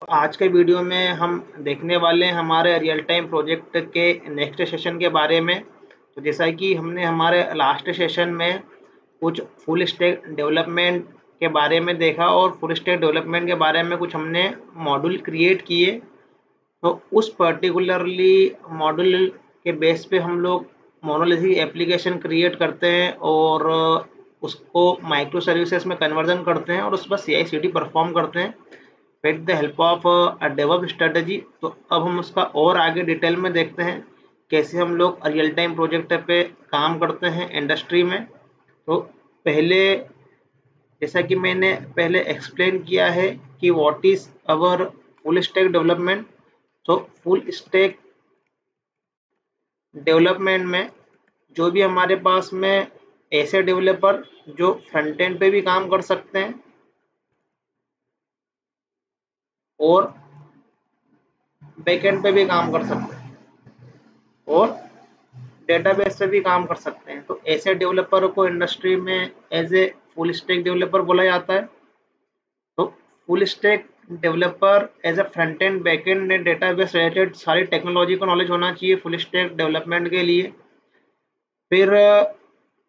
आज के वीडियो में हम देखने वाले हैं हमारे रियल टाइम प्रोजेक्ट के नेक्स्ट सेशन के बारे में। तो जैसा कि हमने हमारे लास्ट सेशन में कुछ फुल स्टैक डेवलपमेंट के बारे में देखा और फुल स्टैक डेवलपमेंट के बारे में कुछ हमने मॉड्यूल क्रिएट किए। तो उस पर्टिकुलरली मॉड्यूल के बेस पे हम लोग मोनोलिथिक एप्लीकेशन क्रिएट करते हैं और उसको माइक्रो सर्विसेज में कन्वर्जन करते हैं और उस पर CI/CD परफॉर्म करते हैं with the help of develop strategy. तो अब हम उसका और आगे डिटेल में देखते हैं कैसे हम लोग रियल टाइम प्रोजेक्ट पे काम करते हैं इंडस्ट्री में। तो पहले जैसा कि मैंने पहले एक्सप्लेन किया है कि what is our full stack development. तो फुल स्टैक डेवलपमेंट में जो भी हमारे पास में ऐसे डेवलपर जो फ्रंट एंड पे भी काम कर सकते हैं और बैक एंड पे भी काम कर सकते हैं और डेटाबेस पे भी काम कर सकते हैं। तो ऐसे डेवलपर को इंडस्ट्री में as a full stack developer बोला जाता है। तो full stack developer as a front end back end database related सारी टेक्नोलॉजी का नॉलेज होना चाहिए फुल स्टैक डेवलपमेंट के लिए। फिर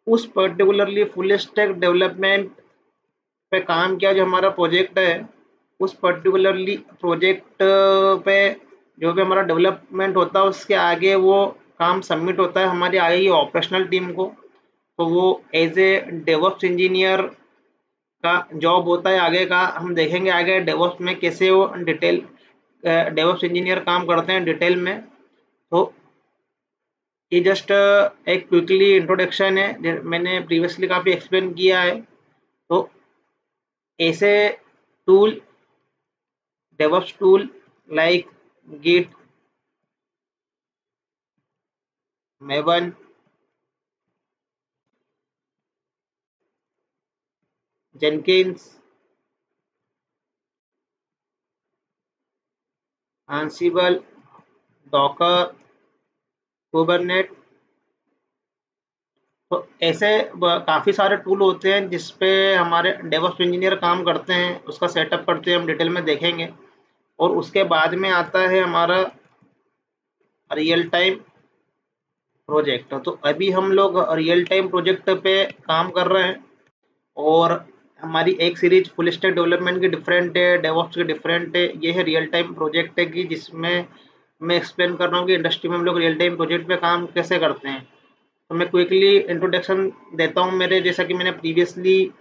उस पर्टिकुलरली फुल स्टैक डेवलपमेंट पे काम किया जो हमारा प्रोजेक्ट है, उस पर्टिकुलरली प्रोजेक्ट पे जो भी हमारा डेवलपमेंट होता है उसके आगे वो काम सबमिट होता है हमारी आगे की ऑपरेशनल टीम को। तो वो एज ए डेवऑप्स इंजीनियर का जॉब होता है आगे का। हम देखेंगे आगे डेवऑप्स में कैसे वो डिटेल डेवऑप्स इंजीनियर काम करते हैं डिटेल में। तो ये जस्ट एक क्विकली इंट्रोडक्शन है, मैंने प्रीवियसली काफ़ी एक्सप्लेन किया है। तो ऐसे tool DevOps tool like Git, Maven, Jenkins, Ansible, Docker, Kubernetes। तो ऐसे काफ़ी सारे टूल होते हैं जिसपे हमारे डेवऑप्स इंजीनियर काम करते हैं, उसका सेटअप करते हैं, हम डिटेल में देखेंगे। और उसके बाद में आता है हमारा रियल टाइम प्रोजेक्ट। तो अभी हम लोग रियल टाइम प्रोजेक्ट पे काम कर रहे हैं और हमारी एक सीरीज फुल स्टैक डेवलपमेंट की डिफरेंट है, डेवऑप्स की डिफरेंट है। ये है रियल टाइम प्रोजेक्ट है कि जिसमें मैं एक्सप्लेन कर रहा हूँ कि इंडस्ट्री में हम लोग रियल टाइम प्रोजेक्ट पे काम कैसे करते हैं। तो मैं क्विकली इंट्रोडक्शन देता हूँ मेरे, जैसा कि मैंने प्रीवियसली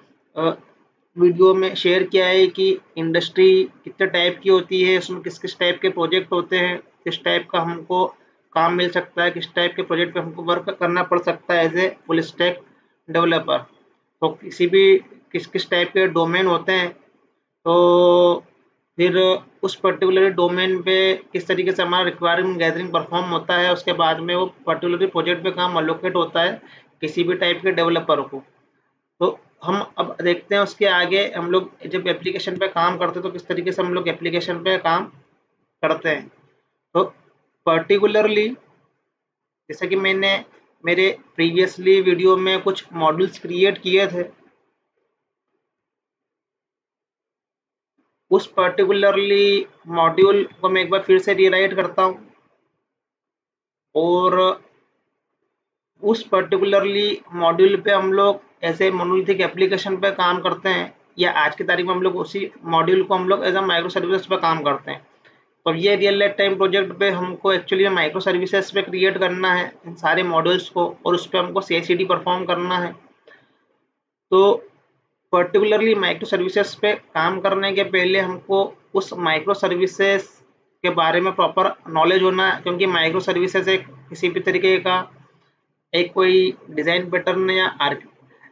वीडियो में शेयर किया है कि इंडस्ट्री कितने टाइप की होती है, उसमें किस किस टाइप के प्रोजेक्ट होते हैं, किस टाइप का हमको काम मिल सकता है, किस टाइप के प्रोजेक्ट पे हमको वर्क करना पड़ सकता है as a full stack developer. तो किसी भी किस किस टाइप के डोमेन होते हैं, तो फिर उस पर्टिकुलर डोमेन पे किस तरीके से हमारा रिक्वायरमेंट गैदरिंग परफॉर्म होता है, उसके बाद में वो पर्टिकुलर प्रोजेक्ट पे काम अलोकेट होता है किसी भी टाइप के डेवलपर को। तो हम अब देखते हैं उसके आगे हम लोग जब एप्लीकेशन पे काम करते हैं तो किस तरीके से हम लोग एप्लीकेशन पे काम करते हैं। तो पर्टिकुलरली जैसा कि मैंने मेरे प्रीवियसली वीडियो में कुछ मॉड्यूल्स क्रिएट किए थे, उस पर्टिकुलरली मॉड्यूल को मैं एक बार फिर से रीराइट करता हूँ और उस पर्टिकुलरली मॉड्यूल पे हम लोग ऐसे मोनोलिथिक एप्लीकेशन पे काम करते हैं, या आज की तारीख में हम लोग उसी मॉड्यूल को हम लोग एज अ माइक्रो सर्विसेज पे काम करते हैं। तो ये रियल टाइम प्रोजेक्ट पे हमको एक्चुअली माइक्रो सर्विसेज पे क्रिएट करना है इन सारे मॉड्यूल्स को और उस पर हमको CI/CD परफॉर्म करना है। तो पर्टिकुलरली माइक्रो सर्विसेज पे काम करने के पहले हमको उस माइक्रो सर्विसेज के बारे में प्रॉपर नॉलेज होना है, क्योंकि माइक्रो सर्विसेज एक किसी भी तरीके का एक कोई डिज़ाइन पैटर्न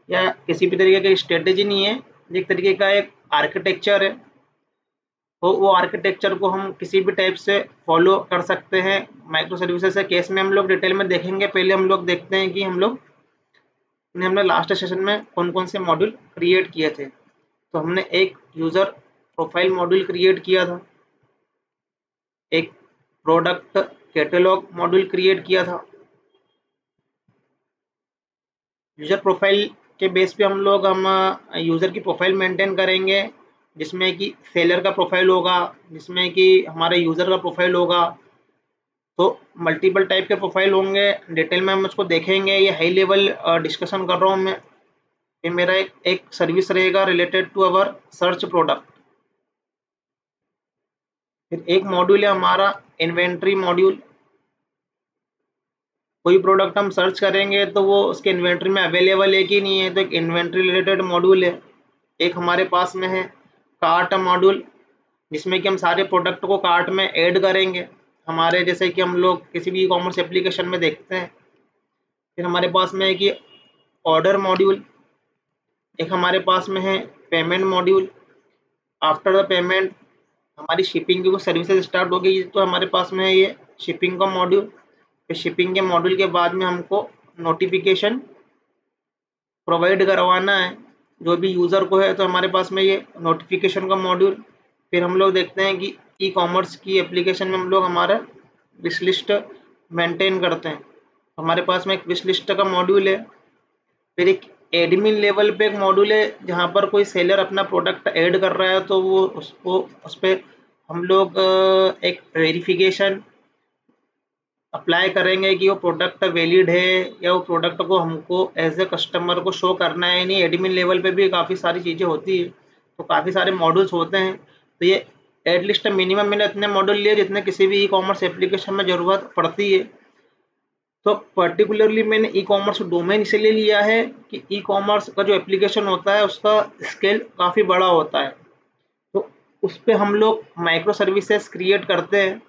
या किसी भी तरीके की स्ट्रेटेजी नहीं है, एक तरीके का एक आर्किटेक्चर है। तो वो आर्किटेक्चर को हम किसी भी टाइप से फॉलो कर सकते हैं माइक्रो सर्विसेज के केस में। हम लोग डिटेल में देखेंगे, पहले हम लोग देखते हैं कि हमने लास्ट सेशन में कौन कौन से मॉड्यूल क्रिएट किए थे। तो हमने एक यूज़र प्रोफाइल मॉड्यूल क्रिएट किया था, एक प्रोडक्ट कैटलॉग मॉड्यूल क्रिएट किया था। यूज़र प्रोफाइल के बेस पे हम यूज़र की प्रोफाइल मेंटेन करेंगे जिसमें कि सेलर का प्रोफाइल होगा, जिसमें कि हमारे यूज़र का प्रोफाइल होगा। तो मल्टीपल टाइप के प्रोफाइल होंगे, डिटेल में हम उसको देखेंगे। ये हाई लेवल डिस्कशन कर रहा हूँ मैं। ये मेरा एक सर्विस रहेगा related to our search product. फिर एक मॉड्यूल है हमारा इन्वेंट्री मॉड्यूल। कोई प्रोडक्ट हम सर्च करेंगे तो वो उसके इन्वेंट्री में अवेलेबल है कि नहीं है, तो एक इन्वेंट्री रिलेटेड मॉड्यूल है। एक हमारे पास में है कार्ट मॉड्यूल, जिसमें कि हम सारे प्रोडक्ट को कार्ट में ऐड करेंगे हमारे, जैसे कि हम लोग किसी भी ई कॉमर्स एप्लीकेशन में देखते हैं। फिर हमारे पास में है कि ऑर्डर मॉड्यूल। एक हमारे पास में है payment module. After the payment हमारी शिपिंग की कुछ सर्विसेज स्टार्ट हो गई, तो हमारे पास में है ये शिपिंग का मॉड्यूल। फिर शिपिंग के मॉड्यूल के बाद में हमको नोटिफिकेशन प्रोवाइड करवाना है जो भी यूज़र को है, तो हमारे पास में ये नोटिफिकेशन का मॉड्यूल। फिर हम लोग देखते हैं कि ई कॉमर्स की एप्लीकेशन में हम लोग हमारा विश लिस्ट मेंटेन करते हैं, हमारे पास में एक विश लिस्ट का मॉड्यूल है। फिर एक एडमिन लेवल पे एक मॉड्यूल है, जहाँ पर कोई सेलर अपना प्रोडक्ट ऐड कर रहा है तो वो उसको उस पर हम लोग एक वेरिफिकेशन अप्लाई करेंगे कि वो प्रोडक्ट वैलिड है, या वो प्रोडक्ट को हमको एज ए कस्टमर को शो करना है। नहीं, एडमिन लेवल पे भी काफ़ी सारी चीज़ें होती है, तो काफ़ी सारे मॉड्यूल्स होते हैं। तो ये एटलीस्ट मिनिमम मैंने इतने मॉड्यूल लिए जितने किसी भी ई कॉमर्स एप्लीकेशन में ज़रूरत पड़ती है। तो पर्टिकुलरली मैंने ई कॉमर्स डोमेन इसलिए लिया है कि ई कॉमर्स का जो एप्लीकेशन होता है उसका स्केल काफ़ी बड़ा होता है, तो उस पर हम लोग माइक्रो सर्विसेज क्रिएट करते हैं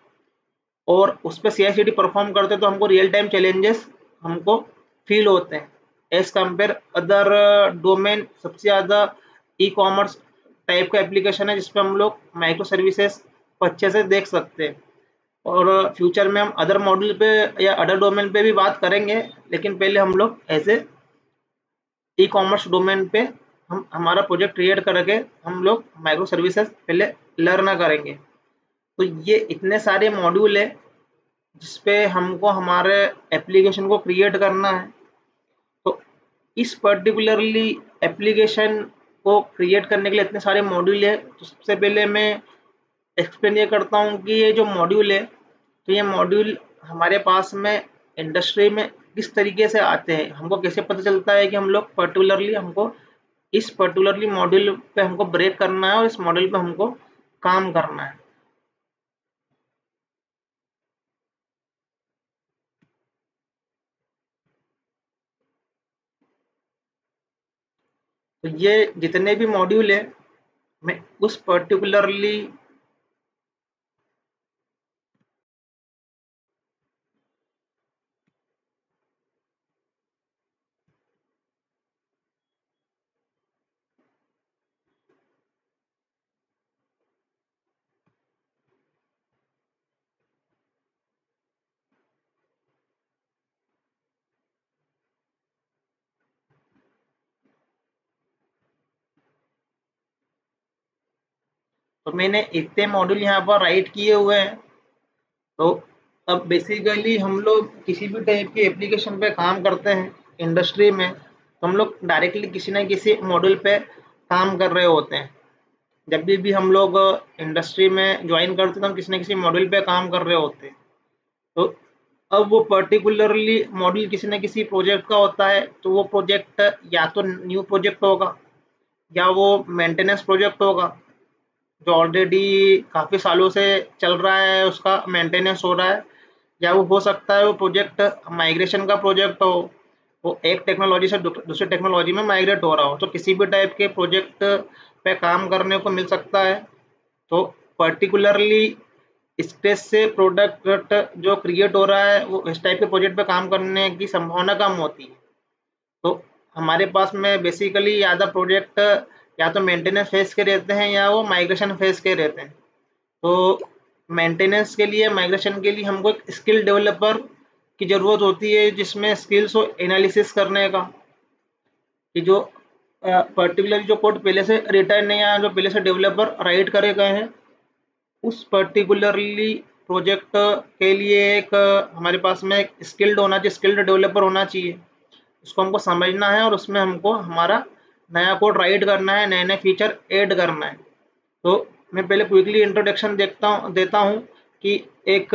और उस पर CI/CD परफॉर्म करते हैं, तो हमको रियल टाइम चैलेंजेस हमको फील होते हैं एज कम्पेयर अदर डोमेन। सबसे ज़्यादा ई कॉमर्स टाइप का एप्लीकेशन है जिसपे हम लोग माइक्रो सर्विसेज को अच्छे से देख सकते हैं। और फ्यूचर में हम अदर मॉड्यूल पे या अदर डोमेन पे भी बात करेंगे, लेकिन पहले हम लोग ऐसे ई कॉमर्स डोमेन पे हम हमारा प्रोजेक्ट क्रिएट करके हम लोग माइक्रो सर्विसेज पहले लर्न करेंगे। तो ये इतने सारे मॉड्यूल है जिसपे हमको हमारे एप्लीकेशन को क्रिएट करना है। तो इस पर्टिकुलरली एप्लीकेशन को क्रिएट करने के लिए इतने सारे मॉड्यूल है। तो सबसे पहले मैं एक्सप्लेन ये करता हूँ कि ये जो मॉड्यूल है, तो ये मॉड्यूल हमारे पास में इंडस्ट्री में किस तरीके से आते हैं, हमको कैसे पता चलता है कि हम लोग पर्टिकुलरली हमको इस पर्टिकुलरली मॉड्यूल पे हमको ब्रेक करना है और इस मॉड्यूल पे हमको काम करना है। तो ये जितने भी मॉड्यूल है मैं उस पर्टिकुलरली तो मैंने इतने मॉड्यूल यहाँ पर राइट किए हुए हैं। तो अब बेसिकली हम लोग किसी भी टाइप की एप्लीकेशन पे काम करते हैं इंडस्ट्री में, तो हम लोग डायरेक्टली किसी न किसी मॉड्यूल पे काम कर रहे होते हैं। जब भी हम लोग इंडस्ट्री में ज्वाइन करते हैं तो हम किसी न किसी मॉड्यूल पे काम कर रहे होते हैं। तो अब वो पर्टिकुलरली मॉड्यूल किसी न किसी प्रोजेक्ट का होता है, तो वो प्रोजेक्ट या तो न्यू प्रोजेक्ट होगा या वो मेंटेनेंस प्रोजेक्ट होगा जो ऑलरेडी काफ़ी सालों से चल रहा है, उसका मेंटेनेंस हो रहा है। या वो हो सकता है वो प्रोजेक्ट माइग्रेशन का प्रोजेक्ट हो, वो एक टेक्नोलॉजी से दूसरी टेक्नोलॉजी में माइग्रेट हो रहा हो। तो किसी भी टाइप के प्रोजेक्ट पे काम करने को मिल सकता है। तो पर्टिकुलरली स्पेस से प्रोडक्ट जो क्रिएट हो रहा है वो इस टाइप के प्रोजेक्ट पे काम करने की संभावना कम होती है। तो हमारे पास में बेसिकली ज़्यादा प्रोजेक्ट या तो मेंटेनेंस फेज के रहते हैं या वो माइग्रेशन फेज के रहते हैं। तो मेंटेनेंस के लिए, माइग्रेशन के लिए हमको एक स्किल डेवलपर की ज़रूरत होती है, जिसमें स्किल्स हो एनालिसिस करने का कि जो पर्टिकुलर जो कोड पहले से रिटर्न है या जो पहले से डेवलपर राइट करे गए हैं, उस पर्टिकुलरली प्रोजेक्ट के लिए एक हमारे पास में एक स्किल्ड होना चाहिए, स्किल्ड डेवलपर होना चाहिए। उसको हमको समझना है और उसमें हमको हमारा नया कोड राइट करना है, नए नए फीचर ऐड करना है। तो मैं पहले क्विकली इंट्रोडक्शन देता हूँ कि एक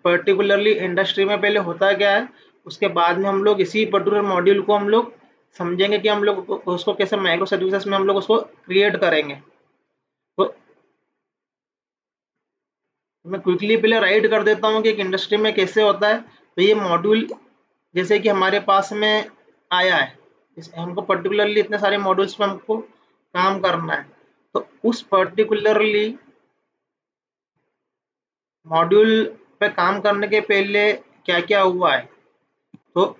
पर्टिकुलरली इंडस्ट्री में पहले होता क्या है, उसके बाद में हम लोग इसी पर्टिकुलर मॉड्यूल को हम लोग समझेंगे कि हम लोग उसको कैसे माइक्रो सर्विसेज में हम लोग उसको क्रिएट करेंगे। तो मैं क्विकली पहले राइट कर देता हूँ कि एक इंडस्ट्री में कैसे होता है। तो ये मॉड्यूल जैसे कि हमारे पास में आया है, हमको पर्टिकुलरली इतने सारे मॉड्यूल्स पे हमको काम करना है। तो उस पर्टिकुलरली मॉड्यूल पे काम करने के पहले क्या क्या हुआ है। तो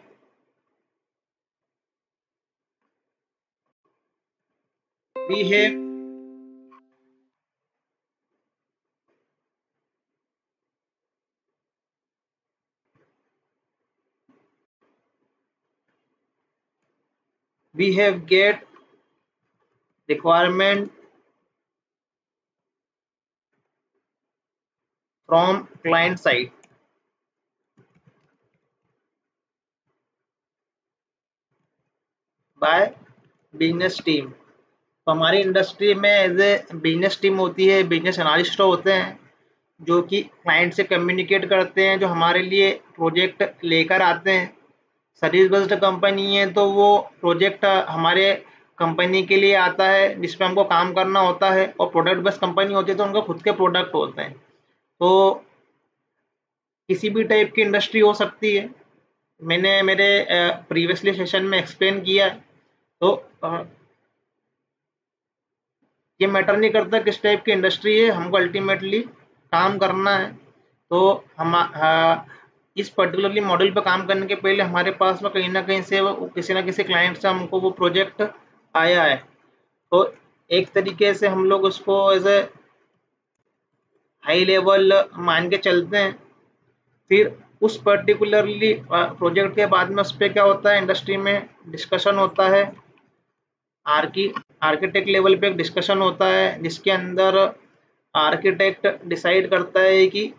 we have get requirement from client side by business team. तो हमारी इंडस्ट्री में एज ए बिजनेस टीम होती है, बिजनेस एनालिस्ट होते हैं जो कि क्लाइंट से कम्युनिकेट करते हैं, जो हमारे लिए प्रोजेक्ट लेकर आते हैं। सर्विस बेस्ड कंपनी है तो वो प्रोजेक्ट हमारे कंपनी के लिए आता है जिसपे हमको काम करना होता है, और प्रोडक्ट बेस्ड कंपनी होती है तो उनका खुद के प्रोडक्ट होते हैं। तो किसी भी टाइप की इंडस्ट्री हो सकती है, मैंने मेरे प्रीवियसली सेशन में एक्सप्लेन किया है। तो ये मैटर नहीं करता किस टाइप की इंडस्ट्री है, हमको अल्टीमेटली काम करना है। तो हम इस पर्टिकुलरली मॉडल पे काम करने के पहले हमारे पास में कहीं ना कहीं से किसी ना किसी क्लाइंट से हमको वो प्रोजेक्ट आया है। तो एक तरीके से हम लोग उसको एज ए हाई लेवल मान के चलते हैं। फिर उस पर्टिकुलरली प्रोजेक्ट के बाद में उस पर क्या होता है, इंडस्ट्री में डिस्कशन होता है। आर्की आर्किटेक्ट लेवल पे एक डिस्कशन होता है जिसके अंदर आर्किटेक्ट डिसाइड करता है कि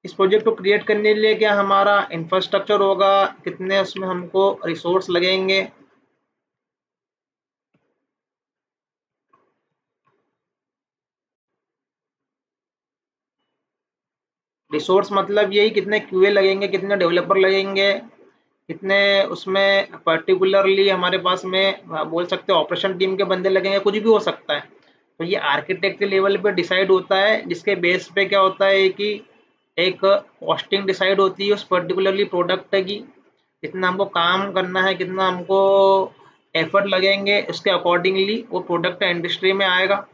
इस प्रोजेक्ट को क्रिएट करने के लिए क्या हमारा इंफ्रास्ट्रक्चर होगा, कितने उसमें हमको रिसोर्स लगेंगे। रिसोर्स मतलब यही कितने क्यूए लगेंगे, कितने डेवलपर लगेंगे, कितने उसमें पर्टिकुलरली हमारे पास में बोल सकते हैं ऑपरेशन टीम के बंदे लगेंगे, कुछ भी हो सकता है। तो ये आर्किटेक्ट के लेवल पे डिसाइड होता है, जिसके बेस पे क्या होता है कि एक कॉस्टिंग डिसाइड होती है उस पर्टिकुलरली प्रोडक्ट की, कितना हमको काम करना है, कितना हमको एफर्ट लगेंगे, उसके अकॉर्डिंगली वो प्रोडक्ट इंडस्ट्री में आएगा,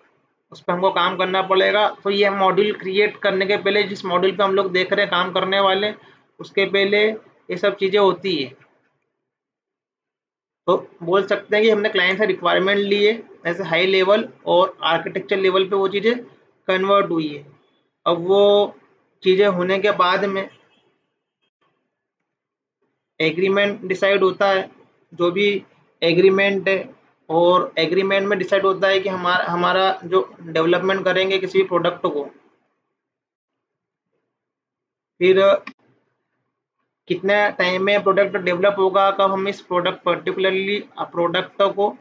उस पर हमको काम करना पड़ेगा। तो ये मॉड्यूल क्रिएट करने के पहले, जिस मॉड्यूल पे हम लोग देख रहे हैं काम करने वाले, उसके पहले ये सब चीज़ें होती है। तो बोल सकते हैं कि हमने क्लाइंट से रिक्वायरमेंट लिए ऐसे हाई लेवल, और आर्किटेक्चर लेवल पे वो चीज़ें कन्वर्ट हुई है। अब वो चीज़ें होने के बाद में एग्रीमेंट डिसाइड होता है, जो भी एग्रीमेंट है, और एग्रीमेंट में डिसाइड होता है कि हमारा हमारा जो डेवलपमेंट करेंगे किसी भी प्रोडक्ट को, फिर कितने टाइम में प्रोडक्ट डेवलप होगा, कब हम इस प्रोडक्ट पर्टिकुलरली प्रोडक्ट को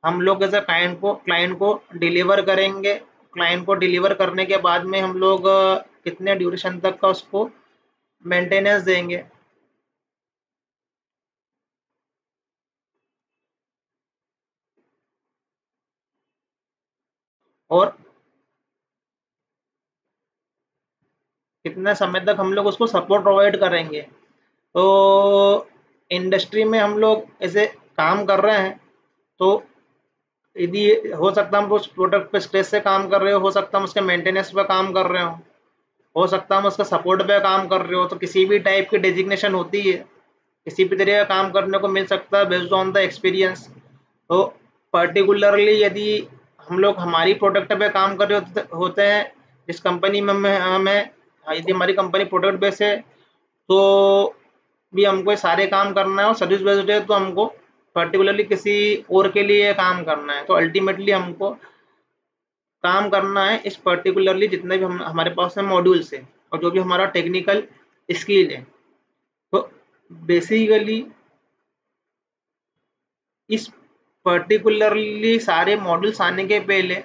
हम लोग एज अ क्लाइंट को डिलीवर करेंगे। क्लाइंट को डिलीवर करने के बाद में हम लोग कितने ड्यूरेशन तक का उसको मेंटेनेंस देंगे। और कितने समय तक हम लोग उसको सपोर्ट प्रोवाइड करेंगे। तो इंडस्ट्री में हम लोग ऐसे काम कर रहे हैं, तो यदि हो सकता है हम उस प्रोडक्ट पे स्ट्रेस से काम कर रहे हो सकता है हम उसके मेंटेनेंस पे काम कर रहे हो सकता है हम उसका सपोर्ट पे काम कर रहे हो। तो किसी भी टाइप की डेजिग्नेशन होती है, किसी भी तरह का काम करने को मिल सकता है बेस्ड ऑन द एक्सपीरियंस। तो पर्टिकुलरली यदि हम लोग हमारी प्रोडक्ट पे काम कर रहे होते हैं, जिस कंपनी में हमें यदि हमारी कंपनी प्रोडक्ट बेस है, तो भी हमको ये सारे काम करना है, और सर्विस बेस्ड है तो हमको पर्टिकुलरली किसी और के लिए काम करना है। तो अल्टीमेटली हमको काम करना है इस पर्टिकुलरली जितने भी हम हमारे पास में मॉड्यूल्स है। और जो भी हमारा टेक्निकल स्किल है। तो बेसिकली इस पर्टिकुलरली सारे मॉड्यूल्स आने के पहले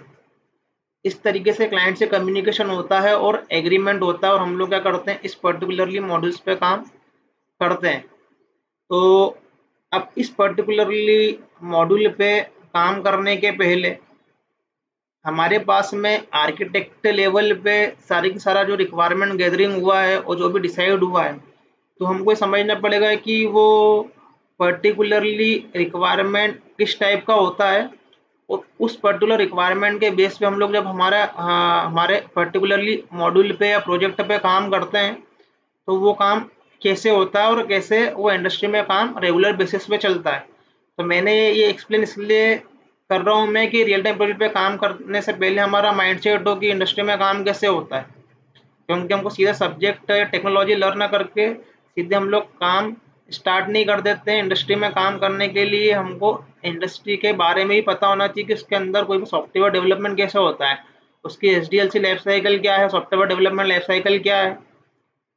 इस तरीके से क्लाइंट से कम्युनिकेशन होता है और एग्रीमेंट होता है, और हम लोग क्या करते हैं, इस पर्टिकुलरली मॉड्यूल्स पे काम करते हैं। तो अब इस पर्टिकुलरली मॉड्यूल पे काम करने के पहले हमारे पास में आर्किटेक्ट लेवल पे सारी की सारा जो रिक्वायरमेंट गैदरिंग हुआ है और जो भी डिसाइड हुआ है, तो हमको समझना पड़ेगा कि वो पर्टिकुलरली रिक्वायरमेंट किस टाइप का होता है, और उस पर्टिकुलर रिक्वायरमेंट के बेस पे हम लोग जब हमारे पर्टिकुलरली मॉड्यूल पे या प्रोजेक्ट पे काम करते हैं, तो वो काम कैसे होता है और कैसे वो इंडस्ट्री में काम रेगुलर बेसिस पे चलता है। तो मैंने ये एक्सप्लेन इसलिए कर रहा हूँ मैं कि रियल टाइम प्रोजेक्ट पे काम करने से पहले हमारा माइंडसेट हो कि इंडस्ट्री में काम कैसे होता है, क्योंकि हमको सीधा सब्जेक्ट टेक्नोलॉजी लर्न करके सीधे हम लोग काम स्टार्ट नहीं कर देते हैं। इंडस्ट्री में काम करने के लिए हमको इंडस्ट्री के बारे में ही पता होना चाहिए कि उसके अंदर कोई भी सॉफ्टवेयर डेवलपमेंट कैसे होता है, उसकी SDLC लाइफ साइकिल क्या है, सॉफ्टवेयर डेवलपमेंट लाइफ साइकिल क्या है,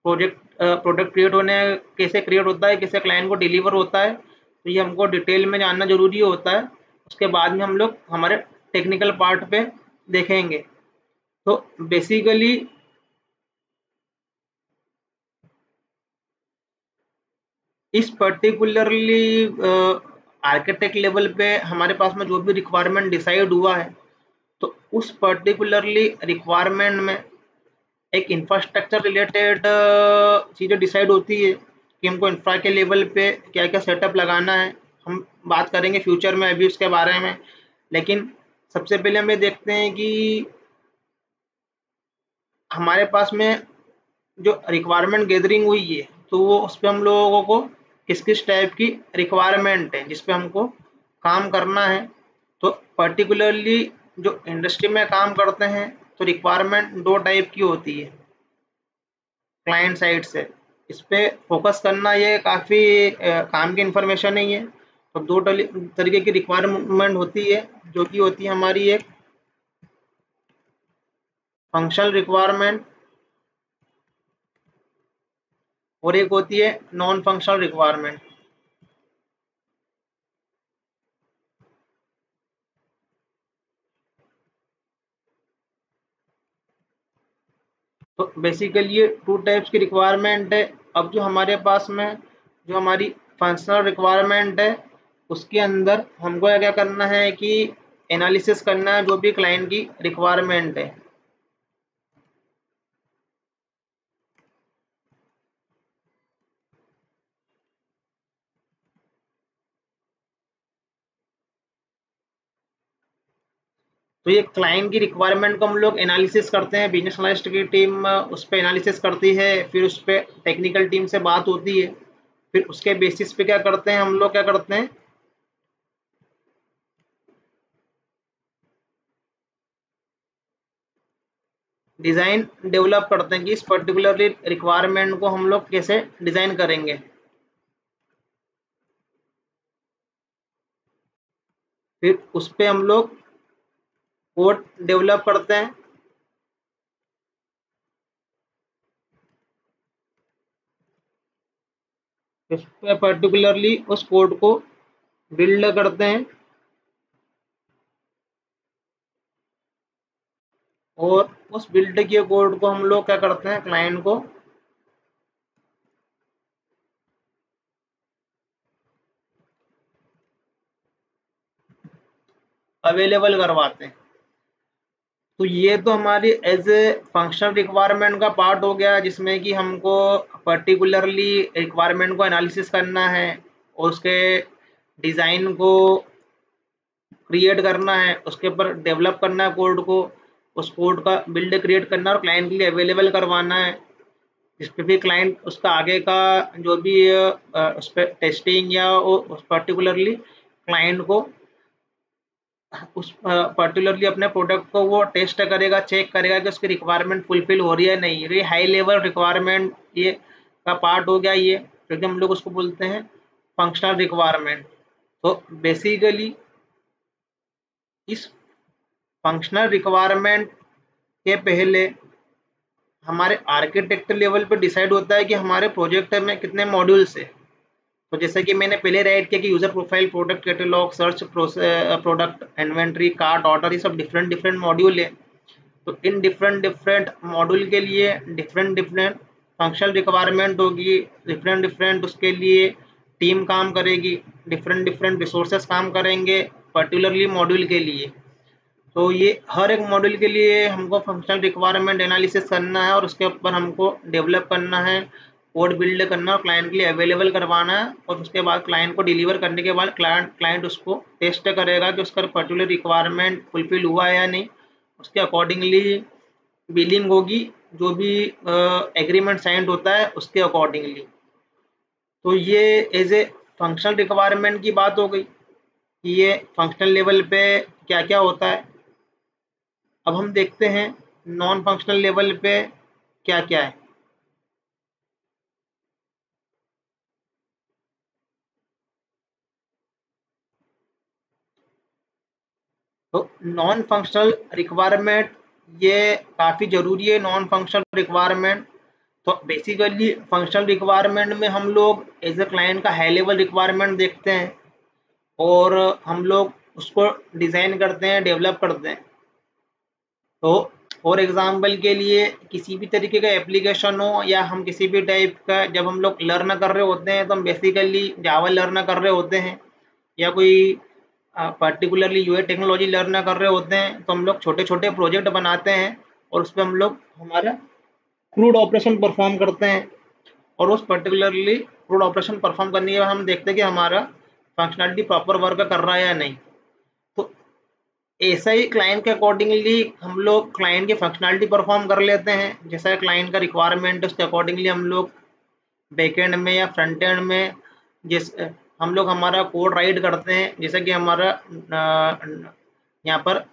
प्रोडक्ट क्रिएट होने कैसे क्रिएट होता है, कैसे क्लाइंट को डिलीवर होता है, तो ये हमको डिटेल में जानना जरूरी होता है। उसके बाद में हम लोग हमारे टेक्निकल पार्ट पे देखेंगे। तो बेसिकली इस पर्टिकुलरली आर्किटेक्ट लेवल पे हमारे पास में जो भी रिक्वायरमेंट डिसाइड हुआ है, तो उस पर्टिकुलरली रिक्वायरमेंट में एक इंफ्रास्ट्रक्चर रिलेटेड चीज़ें डिसाइड होती है कि हमको इंफ्रा के लेवल पे क्या क्या सेटअप लगाना है। हम बात करेंगे फ्यूचर में अभी उसके बारे में, लेकिन सबसे पहले हमें देखते हैं कि हमारे पास में जो रिक्वायरमेंट गैदरिंग हुई है, तो वो उस पर हम लोगों को किस किस टाइप की रिक्वायरमेंट है जिस पे हमको काम करना है। तो पर्टिकुलरली जो इंडस्ट्री में काम करते हैं, तो रिक्वायरमेंट दो टाइप की होती है क्लाइंट साइड से। इस पे फोकस करना ये काफ़ी काम की इंफॉर्मेशन नहीं है। तो दो तरीके की रिक्वायरमेंट होती है, जो कि होती है हमारी एक फंक्शनल रिक्वायरमेंट और एक होती है नॉन फंक्शनल रिक्वायरमेंट। तो बेसिकली ये टू टाइप्स की रिक्वायरमेंट है। अब जो हमारे पास में जो हमारी फंक्शनल रिक्वायरमेंट है, उसके अंदर हमको क्या करना है कि एनालिसिस करना है जो भी क्लाइंट की रिक्वायरमेंट है। तो ये क्लाइंट की रिक्वायरमेंट को हम लोग एनालिसिस करते हैं, बिजनेस एनालिस्ट की टीम उस पर एनालिसिस करती है, फिर उस पर टेक्निकल टीम से बात होती है, फिर उसके बेसिस पे क्या करते हैं, हम लोग क्या करते हैं, डिज़ाइन डेवलप करते हैं कि इस पर्टिकुलर रिक्वायरमेंट को हम लोग कैसे डिज़ाइन करेंगे। फिर उस पर हम लोग कोड डेवलप करते हैं। इस पर पर्टिकुलरली उस कोड को बिल्ड करते हैं और उस बिल्ड किए कोड को हम लोग क्या करते हैं, क्लाइंट को अवेलेबल करवाते हैं। तो ये तो हमारी एज ए फंक्शनल रिक्वायरमेंट का पार्ट हो गया, जिसमें कि हमको पर्टिकुलरली रिक्वायरमेंट को एनालिसिस करना है और उसके डिज़ाइन को क्रिएट करना है, उसके ऊपर डेवलप करना है कोड को, उस कोड का बिल्ड क्रिएट करना और क्लाइंट के लिए अवेलेबल करवाना है, जिस पे भी क्लाइंट उसका आगे का जो भी उस पर टेस्टिंग या उस पर्टिकुलरली क्लाइंट को उस पर्टिकुलरली अपने प्रोडक्ट को वो टेस्ट करेगा, चेक करेगा कि उसकी रिक्वायरमेंट फुलफिल हो रही है नहीं। ये हाई लेवल रिक्वायरमेंट ये का पार्ट हो गया ये, क्योंकि हम लोग उसको बोलते हैं फंक्शनल रिक्वायरमेंट। तो बेसिकली इस फंक्शनल रिक्वायरमेंट के पहले हमारे आर्किटेक्ट लेवल पे डिसाइड होता है कि हमारे प्रोजेक्ट में कितने मॉड्यूल्स है। तो जैसे कि मैंने पहले राइट किया कि user profile, product catalogue, search, product inventory, cart, order, ये सब डिफरेंट डिफरेंट मॉड्यूल है। तो इन डिफरेंट डिफरेंट मॉड्यूल के लिए डिफरेंट डिफरेंट फंक्शनल रिक्वायरमेंट होगी, डिफरेंट डिफरेंट उसके लिए टीम काम करेगी, डिफरेंट डिफरेंट रिसोर्सेस काम करेंगे पर्टिकुलरली मॉड्यूल के लिए। तो ये हर एक मॉड्यूल के लिए हमको फंक्शनल रिक्वायरमेंट एनालिसिस करना है और उसके ऊपर हमको डेवलप करना है, कोड बिल्ड करना है और क्लाइंट के लिए अवेलेबल करवाना है। और उसके बाद क्लाइंट को डिलीवर करने के बाद क्लाइंट उसको टेस्ट करेगा कि उसका पर्टिकुलर रिक्वायरमेंट फुलफिल हुआ है या नहीं। उसके अकॉर्डिंगली बिलिंग होगी, जो भी एग्रीमेंट साइंड होता है उसके अकॉर्डिंगली। तो ये एज ए फंक्शनल रिक्वायरमेंट की बात हो गई कि ये फंक्शनल लेवल पे क्या क्या होता है। अब हम देखते हैं नॉन फंक्शनल लेवल पे क्या क्या है। तो नॉन फंक्शनल रिक्वायरमेंट ये काफ़ी ज़रूरी है। नॉन फंक्शनल रिक्वायरमेंट तो बेसिकली फंक्शनल रिक्वायरमेंट में हम लोग एज ए क्लाइंट का हाई लेवल रिक्वायरमेंट देखते हैं और हम लोग उसको डिज़ाइन करते हैं, डेवलप करते हैं। तो फॉर एग्जांपल के लिए किसी भी तरीके का एप्लीकेशन हो या हम किसी भी टाइप का जब हम लोग लर्न कर रहे होते हैं तो हम बेसिकली जावा लर्न कर रहे होते हैं या कोई पर्टिकुलरली यूआई टेक्नोलॉजी लर्न कर रहे होते हैं, तो हम लोग छोटे छोटे प्रोजेक्ट बनाते हैं और उस पर हम लोग हमारा क्रूड ऑपरेशन परफॉर्म करते हैं। और उस पर्टिकुलरली क्रूड ऑपरेशन परफॉर्म करने के बाद हम देखते हैं कि हमारा फंक्शनलिटी प्रॉपर वर्क कर रहा है या नहीं। तो ऐसा ही क्लाइंट के अकॉर्डिंगली हम लोग क्लाइंट की फंक्शनलिटी परफॉर्म कर लेते हैं। जैसा क्लाइंट का रिक्वायरमेंट है उसके अकॉर्डिंगली हम लोग बैकएंड में या फ्रंट एंड में जिस हम लोग हमारा कोड राइट करते हैं। जैसे कि हमारा यहाँ पर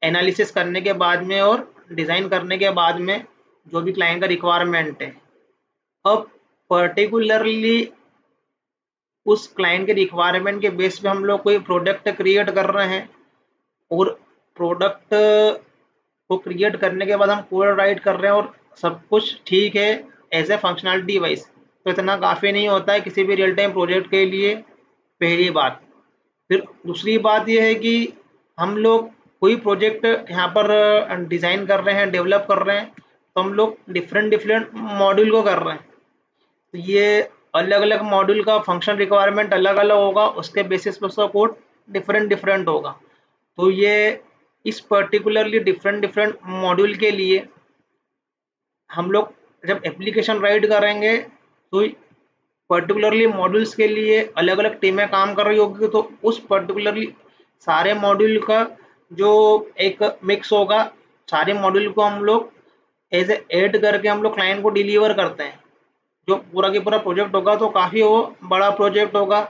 एनालिसिस करने के बाद में और डिज़ाइन करने के बाद में जो भी क्लाइंट का रिक्वायरमेंट है, अब पर्टिकुलरली उस क्लाइंट के रिक्वायरमेंट के बेस पे हम लोग कोई प्रोडक्ट क्रिएट कर रहे हैं और प्रोडक्ट को क्रिएट करने के बाद हम कोड राइट कर रहे हैं और सब कुछ ठीक है एज ए फंक्शनलिटी वाइज, तो इतना काफ़ी नहीं होता है किसी भी रियल टाइम प्रोजेक्ट के लिए। पहली बात। फिर दूसरी बात यह है कि हम लोग कोई प्रोजेक्ट यहाँ पर डिज़ाइन कर रहे हैं, डेवलप कर रहे हैं, तो हम लोग डिफरेंट डिफरेंट मॉड्यूल को कर रहे हैं। तो ये अलग अलग मॉड्यूल का फंक्शन रिक्वायरमेंट अलग अलग होगा, उसके बेसिस पर उसका कोड डिफरेंट डिफरेंट होगा। तो ये इस पर्टिकुलरली डिफरेंट डिफरेंट मॉड्यूल के लिए हम लोग जब एप्लीकेशन राइट करेंगे तो पर्टिकुलरली मॉड्यूल्स के लिए अलग अलग टीमें काम कर रही होगी, तो उस पर्टिकुलरली सारे मॉड्यूल का जो एक मिक्स होगा, सारे मॉड्यूल को हम लोग एज ए ऐड करके हम लोग क्लाइंट को डिलीवर करते हैं। जो पूरा के पूरा प्रोजेक्ट होगा तो काफ़ी वो बड़ा प्रोजेक्ट होगा,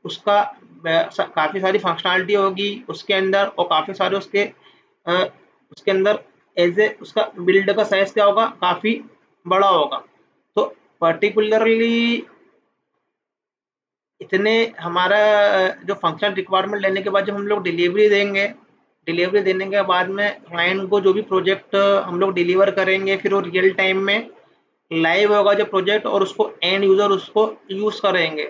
उसका काफ़ी सारी फंक्शनलिटी होगी उसके अंदर और काफ़ी सारे उसके अंदर एज ए उसका बिल्ड का साइज क्या होगा, काफ़ी बड़ा होगा। तो पर्टिकुलरली इतने हमारा जो फंक्शन रिक्वायरमेंट लेने के बाद जब हम लोग डिलीवरी देंगे, डिलीवरी देने के बाद में क्लाइंट को जो भी प्रोजेक्ट हम लोग डिलीवर करेंगे फिर वो रियल टाइम में लाइव होगा जो प्रोजेक्ट और उसको एंड यूज़र उसको यूज़ करेंगे।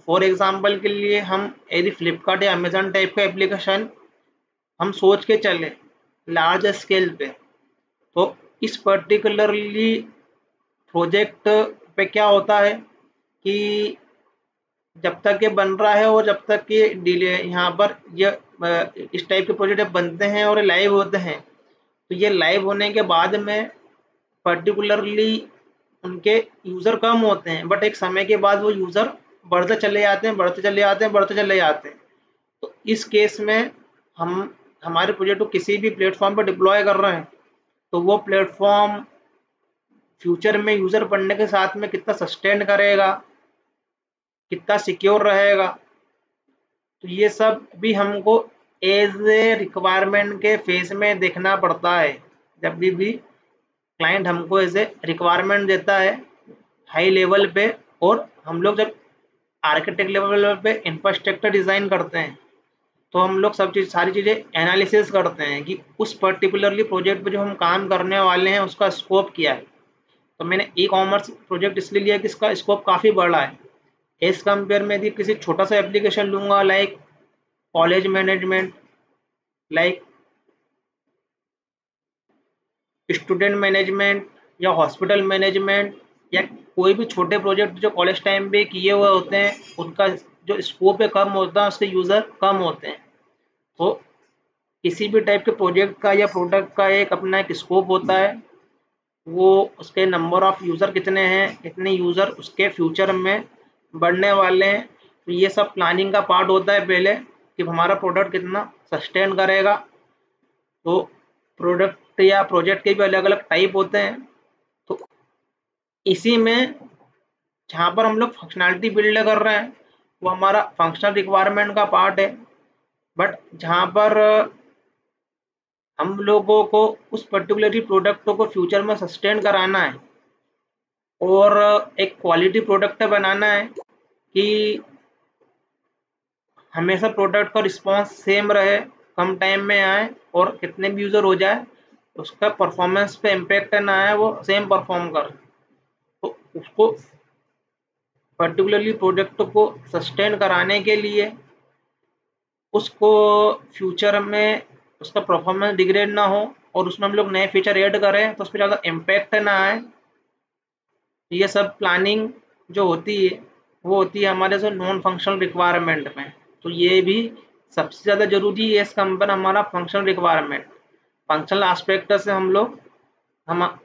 फॉर एग्जांपल के लिए हम यदि फ्लिपकार्ट या अमेजन टाइप का एप्लीकेशन हम सोच के चले लार्ज स्केल पे, तो इस पर्टिकुलरली प्रोजेक्ट पे क्या होता है कि जब तक ये बन रहा है और जब तक ये डिले यहाँ पर ये इस टाइप के प्रोजेक्ट बनते हैं और लाइव होते हैं, तो ये लाइव होने के बाद में पर्टिकुलरली उनके यूज़र कम होते हैं, बट एक समय के बाद वो यूज़र बढ़ते चले जाते हैं, बढ़ते चले जाते हैं, बढ़ते चले जाते हैं। तो इस केस में हम हमारे प्रोजेक्ट को किसी भी प्लेटफॉर्म पर डिप्लॉय कर रहे हैं, तो वो प्लेटफॉर्म फ्यूचर में यूज़र बढ़ने के साथ में कितना सस्टेन करेगा, कितना सिक्योर रहेगा। तो ये सब भी हमको एज ए रिक्वायरमेंट के फेज में देखना पड़ता है। जब भी क्लाइंट हमको एज ए रिक्वायरमेंट देता है हाई लेवल पे और हम लोग जब आर्किटेक्ट लेवल पे इंफ्रास्ट्रक्चर डिज़ाइन करते हैं, तो हम लोग सारी चीज़ें एनालिसिस करते हैं कि उस पर्टिकुलरली प्रोजेक्ट पे जो हम काम करने वाले हैं उसका स्कोप क्या है। तो मैंने ई कॉमर्स प्रोजेक्ट इसलिए लिया कि इसका स्कोप काफ़ी बड़ा है। एज कंपेयर में यदि किसी छोटा सा एप्लीकेशन लूँगा like college management, like student management या हॉस्पिटल मैनेजमेंट या कोई भी छोटे प्रोजेक्ट जो कॉलेज टाइम पे किए हुए होते हैं, उनका जो स्कोप है कम होता है, उसके यूज़र कम होते हैं। तो किसी भी टाइप के प्रोजेक्ट का या प्रोडक्ट का एक अपना एक स्कोप होता है, वो उसके नंबर ऑफ यूज़र कितने हैं, कितने यूज़र उसके फ्यूचर में बढ़ने वाले हैं। तो ये सब प्लानिंग का पार्ट होता है पहले कि हमारा प्रोडक्ट कितना सस्टेन करेगा। तो प्रोडक्ट या प्रोजेक्ट के भी अलग अलग टाइप होते हैं। तो इसी में जहाँ पर हम लोग फंक्शनैलिटी बिल्ड कर रहे हैं वो हमारा फंक्शनल रिक्वायरमेंट का पार्ट है। बट जहाँ पर हम लोगों को उस पर्टिकुलर प्रोडक्ट को फ्यूचर में सस्टेन कराना है और एक क्वालिटी प्रोडक्ट बनाना है कि हमेशा प्रोडक्ट का रिस्पांस सेम रहे, कम टाइम में आए और कितने भी यूज़र हो जाए उसका परफॉर्मेंस पे इम्पेक्ट ना आए, वो सेम परफॉर्म करे। तो उसको पर्टिकुलरली प्रोडक्ट को सस्टेन कराने के लिए उसको फ्यूचर में उसका परफॉर्मेंस डिग्रेड ना हो और उसमें हम लोग नए फीचर ऐड करें तो उस पर ज़्यादा इम्पैक्ट ना आए। ये सब प्लानिंग जो होती है वो होती है हमारे से नॉन फंक्शनल रिक्वायरमेंट में। तो ये भी सबसे ज़्यादा ज़रूरी है इस कंपेयर हमारा फंक्शनल रिक्वायरमेंट। फंक्शनल एस्पेक्ट से हम लोग हम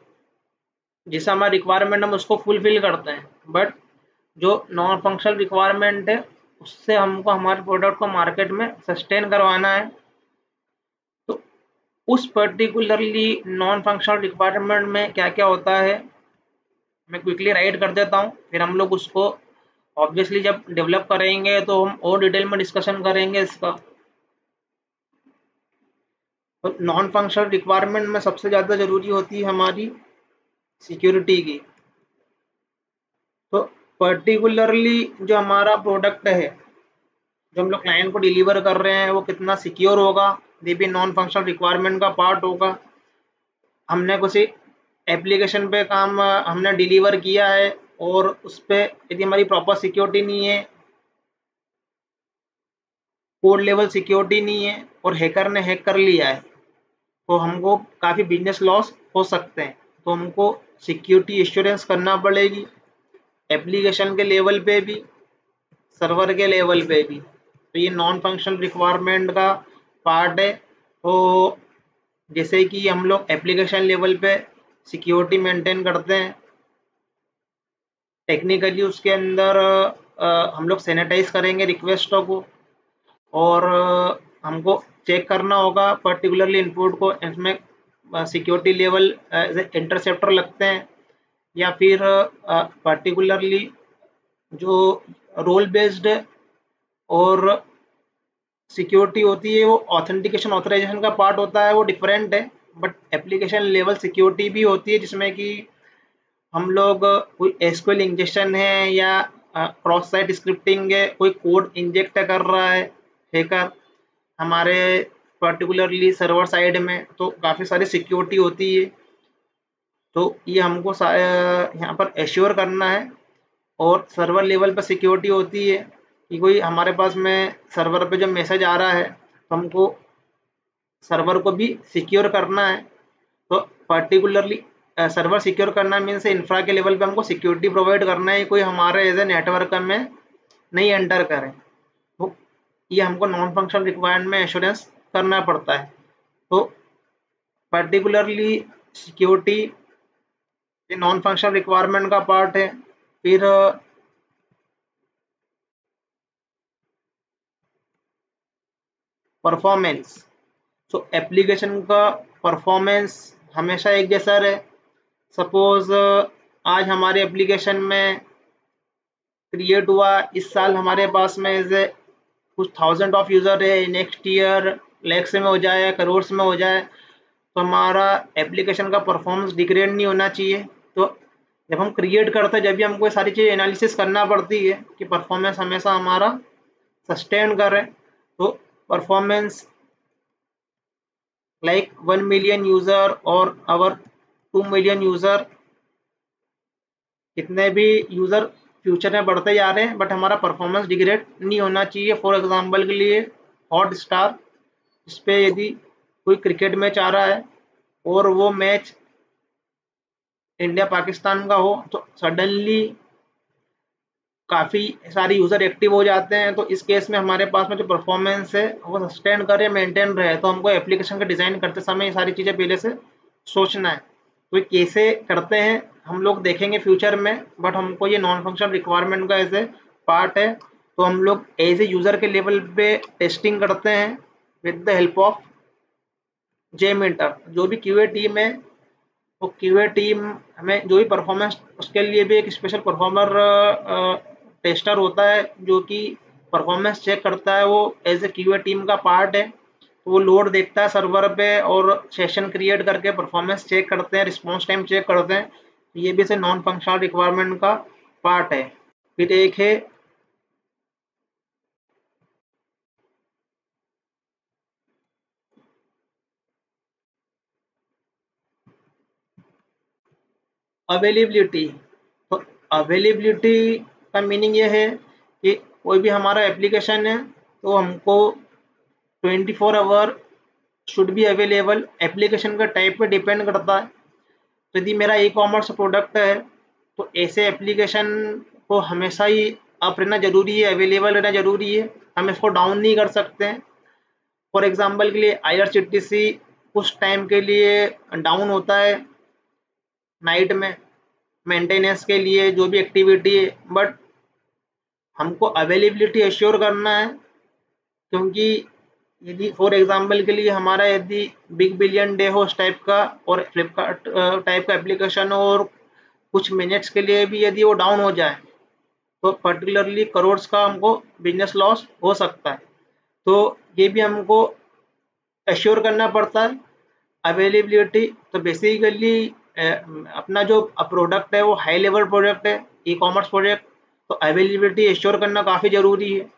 जैसा हमारा रिक्वायरमेंट हम उसको फुलफिल करते हैं, बट जो नॉन फंक्शनल रिक्वायरमेंट है उससे हमको हमारे प्रोडक्ट को मार्केट में सस्टेन करवाना है। तो उस पर्टिकुलरली नॉन फंक्शनल रिक्वायरमेंट में क्या क्या होता है मैं क्विकली राइट कर देता हूँ, फिर हम लोग उसको ऑब्वियसली जब डेवलप करेंगे तो हम और डिटेल में डिस्कशन करेंगे इसका। तो नॉन फंक्शनल रिक्वायरमेंट में सबसे ज़्यादा ज़रूरी होती है हमारी सिक्योरिटी की। तो पर्टिकुलरली जो हमारा प्रोडक्ट है जो हम लोग क्लाइंट को डिलीवर कर रहे हैं वो कितना सिक्योर होगा, ये भी नॉन फंक्शनल रिक्वायरमेंट का पार्ट होगा। हमने कुछ एप्लीकेशन पे काम हमने डिलीवर किया है और उस पर यदि हमारी प्रॉपर सिक्योरिटी नहीं है, कोड लेवल सिक्योरिटी नहीं है और हैकर ने हैक कर लिया है तो हमको काफ़ी बिजनेस लॉस हो सकते हैं। तो हमको सिक्योरिटी एश्योरेंस करना पड़ेगी एप्लीकेशन के लेवल पे भी, सर्वर के लेवल पे भी। तो ये नॉन फंक्शनल रिक्वायरमेंट का पार्ट है। तो जैसे कि हम लोग एप्लीकेशन लेवल पे सिक्योरिटी मेंटेन करते हैं, टेक्निकली उसके अंदर हम लोग सैनिटाइज करेंगे रिक्वेस्टों को और हमको चेक करना होगा पर्टिकुलरली इनपुट को, इसमें सिक्योरिटी लेवल इंटरसेप्टर लगते हैं या फिर पर्टिकुलरली जो रोल बेस्ड और सिक्योरिटी होती है वो ऑथेंटिकेशन ऑथराइजेशन का पार्ट होता है, वो डिफरेंट है। बट एप्लीकेशन लेवल सिक्योरिटी भी होती है जिसमें कि हम लोग कोई एसक्यूएल इंजेक्शन है या क्रॉस साइट स्क्रिप्टिंग है, कोई कोड इंजेक्ट कर रहा है हैकर हमारे पर्टिकुलरली सर्वर साइड में, तो काफ़ी सारी सिक्योरिटी होती है। तो ये हमको यहाँ पर एश्योर करना है। और सर्वर लेवल पर सिक्योरिटी होती है कि कोई हमारे पास में सर्वर पे जो मैसेज आ रहा है तो हमको सर्वर को भी सिक्योर करना है। तो पर्टिकुलरली सर्वर सिक्योर करना मीन्स इंफ्रा के लेवल पे हमको सिक्योरिटी प्रोवाइड करना है, कोई हमारे एज ए नेटवर्क में नहीं एंटर करे। तो ये हमको नॉन फंक्शनल रिक्वायरमेंट में एश्योरेंस करना पड़ता है। तो पर्टिकुलरली सिक्योरिटी ये नॉन फंक्शनल रिक्वायरमेंट का पार्ट है। फिर परफॉर्मेंस, तो एप्लीकेशन का परफॉर्मेंस हमेशा एक जैसा रहे। सपोज आज हमारे एप्लीकेशन में क्रिएट हुआ, इस साल हमारे पास में ऐसे कुछ थाउजेंड ऑफ यूज़र है, नेक्स्ट ईयर लैक्स में हो जाए, करोड़ में हो जाए, तो हमारा एप्लीकेशन का परफॉर्मेंस डिग्रेड नहीं होना चाहिए। तो जब हम क्रिएट करते हैं जब भी हमको ये सारी चीज़ एनालिसिस करना पड़ती है कि परफॉर्मेंस हमेशा हमारा सस्टेन करे। तो परफॉर्मेंस like 1 million user और our 2 million यूजर, कितने भी यूजर फ्यूचर में बढ़ते जा रहे हैं, बट हमारा परफॉर्मेंस डिग्रेड नहीं होना चाहिए। फॉर एग्जांपल के लिए हॉट स्टार, इस पे यदि कोई क्रिकेट मैच आ रहा है और वो मैच इंडिया पाकिस्तान का हो, तो सडनली काफ़ी सारे यूज़र एक्टिव हो जाते हैं। तो इस केस में हमारे पास में जो परफॉर्मेंस है वो सस्टेन करे, मेंटेन रहे, तो हमको एप्लीकेशन का डिज़ाइन करते समय ये सारी चीज़ें पहले से सोचना है। तो ये कैसे करते हैं हम लोग देखेंगे फ्यूचर में, बट हमको ये नॉन फंक्शनल रिक्वायरमेंट का एज ए पार्ट है। तो हम लोग एज ए यूज़र के लेवल पे टेस्टिंग करते हैं विद द हेल्प ऑफ जेमिंटर। जो भी क्यूए टीम है, वो क्यूए टीम हमें जो भी परफॉर्मेंस, उसके लिए भी एक स्पेशल परफॉर्मर टेस्टर होता है जो कि परफॉर्मेंस चेक करता है। वो एज ए क्यूए टीम का पार्ट है। तो वो लोड देखता है सर्वर पे और सेशन क्रिएट करके परफॉर्मेंस चेक करते हैं, रिस्पॉन्स टाइम चेक करते हैं। ये भी से नॉन फंक्शनल रिक्वायरमेंट का पार्ट है। फिर एक है अवेलेबिलिटी। तो अवेलेबिलिटी का मीनिंग ये है कि कोई भी हमारा एप्लीकेशन है तो हमको 24 hour should be available. Application का टाइप पे डिपेंड करता है। तो यदि मेरा ई कॉमर्स प्रोडक्ट है तो ऐसे एप्लीकेशन को हमेशा ही अप रहना जरूरी है, अवेलेबल रहना जरूरी है। हम इसको डाउन नहीं कर सकते हैं। फॉर एग्जांपल के लिए IRCTC कुछ टाइम के लिए डाउन होता है नाइट में, मेंटेनेंस के लिए जो भी एक्टिविटी है, बट हमको अवेलेबिलिटी एश्योर करना है। क्योंकि यदि फॉर एग्जांपल के लिए हमारा यदि बिग बिलियन डे हो उस टाइप का और फ्लिपकार्ट टाइप का एप्लीकेशन हो और कुछ मिनट्स के लिए भी यदि वो डाउन हो जाए, तो पर्टिकुलरली करोड्स का हमको बिजनेस लॉस हो सकता है। तो ये भी हमको एश्योर करना पड़ता है अवेलेबिलिटी। तो बेसिकली अपना जो प्रोडक्ट है वो हाई लेवल प्रोडक्ट है, ई कॉमर्स प्रोडक्ट, तो अवेलेबिलिटी एश्योर करना काफ़ी ज़रूरी है।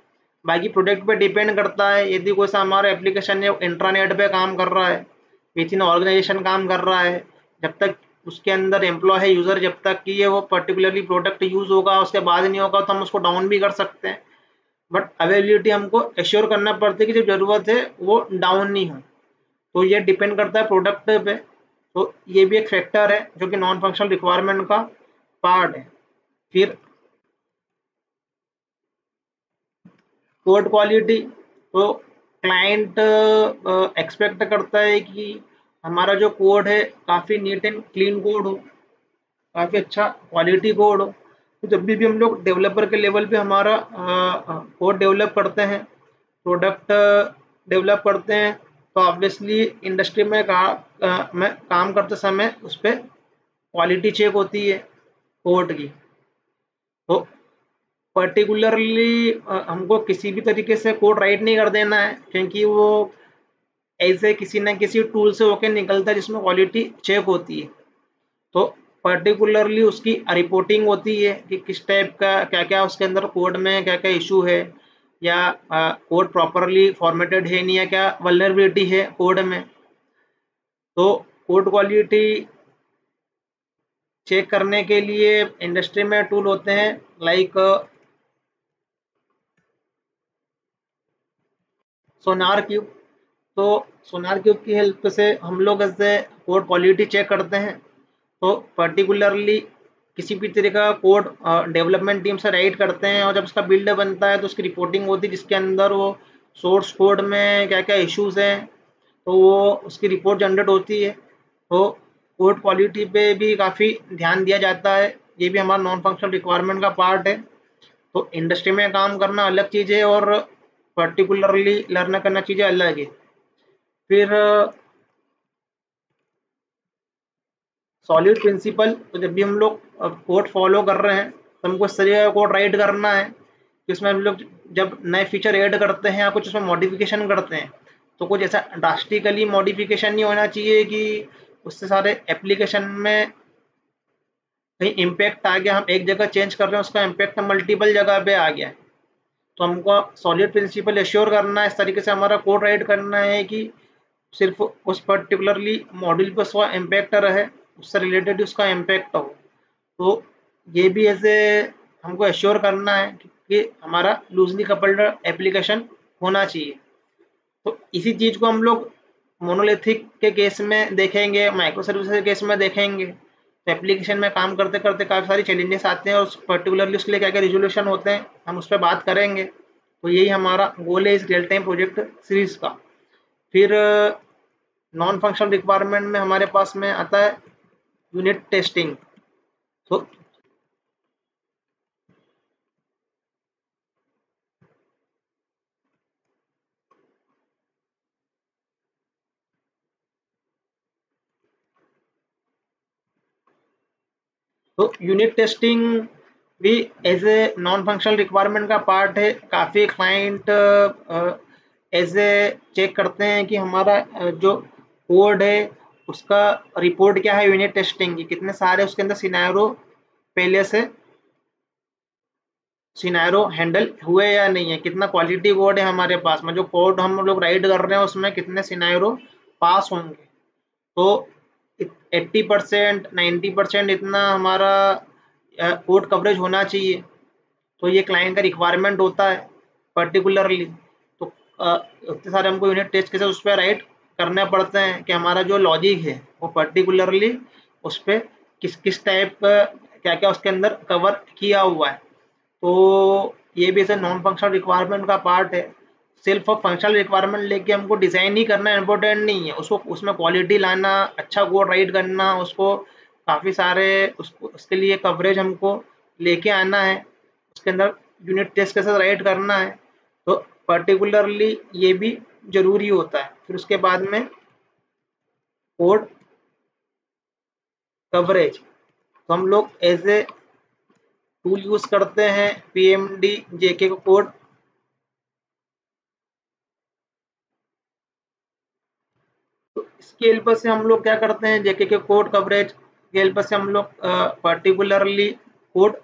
बाकी प्रोडक्ट पे डिपेंड करता है। यदि कोई सा हमारा एप्लीकेशन है इंट्रानेट पे काम कर रहा है, विद इन ऑर्गेनाइजेशन काम कर रहा है, जब तक उसके अंदर एम्प्लॉय है, यूज़र, जब तक कि ये वो पर्टिकुलरली प्रोडक्ट यूज़ होगा, उसके बाद नहीं होगा, तो हम उसको डाउन भी कर सकते हैं। बट अवेलेबिलिटी हमको एश्योर करना पड़ता है कि जब ज़रूरत है वो डाउन नहीं हो। तो ये डिपेंड करता है प्रोडक्ट पे। तो ये भी एक फैक्टर है जो कि नॉन फंक्शनल रिक्वायरमेंट का पार्ट है। फिर कोड क्वालिटी। तो क्लाइंट एक्सपेक्ट करता है कि हमारा जो कोड है काफ़ी नीट एंड क्लीन कोड हो, काफ़ी अच्छा क्वालिटी कोड हो। तो जब भी हम लोग डेवलपर के लेवल पे हमारा कोड डेवलप करते हैं, प्रोडक्ट डेवलप करते हैं, तो ऑब्वियसली इंडस्ट्री में काम करते समय उस पर क्वालिटी चेक होती है कोड की। तो पर्टिकुलरली हमको किसी भी तरीके से कोड राइट नहीं कर देना है, क्योंकि वो ऐसे किसी न किसी टूल से होकर निकलता है जिसमें क्वालिटी चेक होती है। तो पर्टिकुलरली उसकी रिपोर्टिंग होती है कि किस टाइप का क्या क्या उसके अंदर कोड में क्या क्या इशू है, या कोड प्रॉपरली फॉर्मेटेड है नहीं है, क्या वल्नरेबिलिटी है कोड में। तो कोड क्वालिटी चेक करने के लिए इंडस्ट्री में टूल होते हैं लाइक सोनार क्यूब। तो सोनार क्यूब की हेल्प से हम लोग ऐसे कोड क्वालिटी चेक करते हैं। तो पर्टिकुलरली किसी भी तरह का कोड डेवलपमेंट टीम से राइट करते हैं, और जब उसका बिल्ड बनता है तो उसकी रिपोर्टिंग होती है जिसके अंदर वो सोर्स कोड में क्या क्या इश्यूज हैं, तो वो उसकी रिपोर्ट जनरेट होती है। तो कोड क्वालिटी पे भी काफ़ी ध्यान दिया जाता है। ये भी हमारा नॉन फंक्शनल रिक्वायरमेंट का पार्ट है। तो इंडस्ट्री में काम करना अलग चीज़ है और पर्टिकुलरली लर्न करना चीज़ें अलग है। फिर सॉलिड प्रिंसिपल। तो जब भी हम लोग कोड फॉलो कर रहे हैं तो हमको इस तरीके का कोड राइट करना है कि उसमें हम लोग जब नए फीचर ऐड करते हैं या कुछ उसमें मॉडिफिकेशन करते हैं, तो कुछ ऐसा ड्रास्टिकली मॉडिफिकेशन नहीं होना चाहिए कि उससे सारे एप्लीकेशन में कहीं इम्पैक्ट आ गया। हम एक जगह चेंज कर रहे हैं, उसका इम्पैक्ट मल्टीपल जगह पे आ गया है। तो हमको सॉलिड प्रिंसिपल एश्योर करना है, इस तरीके से हमारा कोड राइट करना है कि सिर्फ उस पर्टिकुलरली मॉड्यूल पर उसका इम्पैक्ट रहे, उससे रिलेटेड उसका इम्पैक्ट हो। तो ये भी ऐसे हमको एश्योर करना है कि हमारा लूजली कपल्ड एप्लीकेशन होना चाहिए। तो इसी चीज़ को हम लोग मोनोलिथिक के केस में देखेंगे, माइक्रो सर्विसेज के केस में देखेंगे। तो एप्लीकेशन में काम करते करते काफ़ी सारी चैलेंजेस आते हैं और पर्टिकुलरली उसके लिए क्या क्या रिजोल्यूशन होते हैं, हम उस पर बात करेंगे। तो यही हमारा गोल है इस रियल टाइम प्रोजेक्ट सीरीज का। फिर नॉन फंक्शनल रिक्वायरमेंट में हमारे पास में आता है यूनिट टेस्टिंग। तो यूनिट टेस्टिंग भी as a non functional requirement का पार्ट है। काफ़ी क्लाइंट एज ए चेक करते हैं कि हमारा जो कोड है उसका रिपोर्ट क्या है यूनिट टेस्टिंग की, कितने सारे उसके अंदर सिनेरियो पहले से सिनेरियो हैंडल हुए या नहीं है, कितना क्वालिटी कोड है हमारे पास में, जो कोड हम लोग राइट कर रहे हैं उसमें कितने सिनेरियो पास होंगे। तो 80% 90% इतना हमारा कोड कवरेज होना चाहिए। तो ये क्लाइंट का रिक्वायरमेंट होता है पर्टिकुलरली। तो इतने सारे हमको यूनिट टेस्ट केसेस उस पर राइट करने पड़ते हैं कि हमारा जो लॉजिक है वो पर्टिकुलरली उस पर किस किस टाइप का क्या क्या उसके अंदर कवर किया हुआ है। तो ये भी ऐसे नॉन फंक्शनल रिक्वायरमेंट का पार्ट है। सिर्फ फंक्शनल रिक्वायरमेंट लेके हमको डिज़ाइन ही करना इम्पोर्टेंट नहीं है, उसको उसमें क्वालिटी लाना, अच्छा कोड राइट करना, उसको काफ़ी सारे उसको उसके लिए कवरेज हमको लेके आना है, उसके अंदर यूनिट टेस्ट के साथ राइट करना है। तो पर्टिकुलरली ये भी ज़रूरी होता है। फिर उसके बाद में कोड कवरेज, तो हम लोग एज ए टूल यूज़ करते हैं पीएमडी जेके को कोड। तो इसके हेल्प से हम लोग क्या करते हैं, जेके के कोड कवरेज के हेल्प से हम लोग पर्टिकुलरली कोड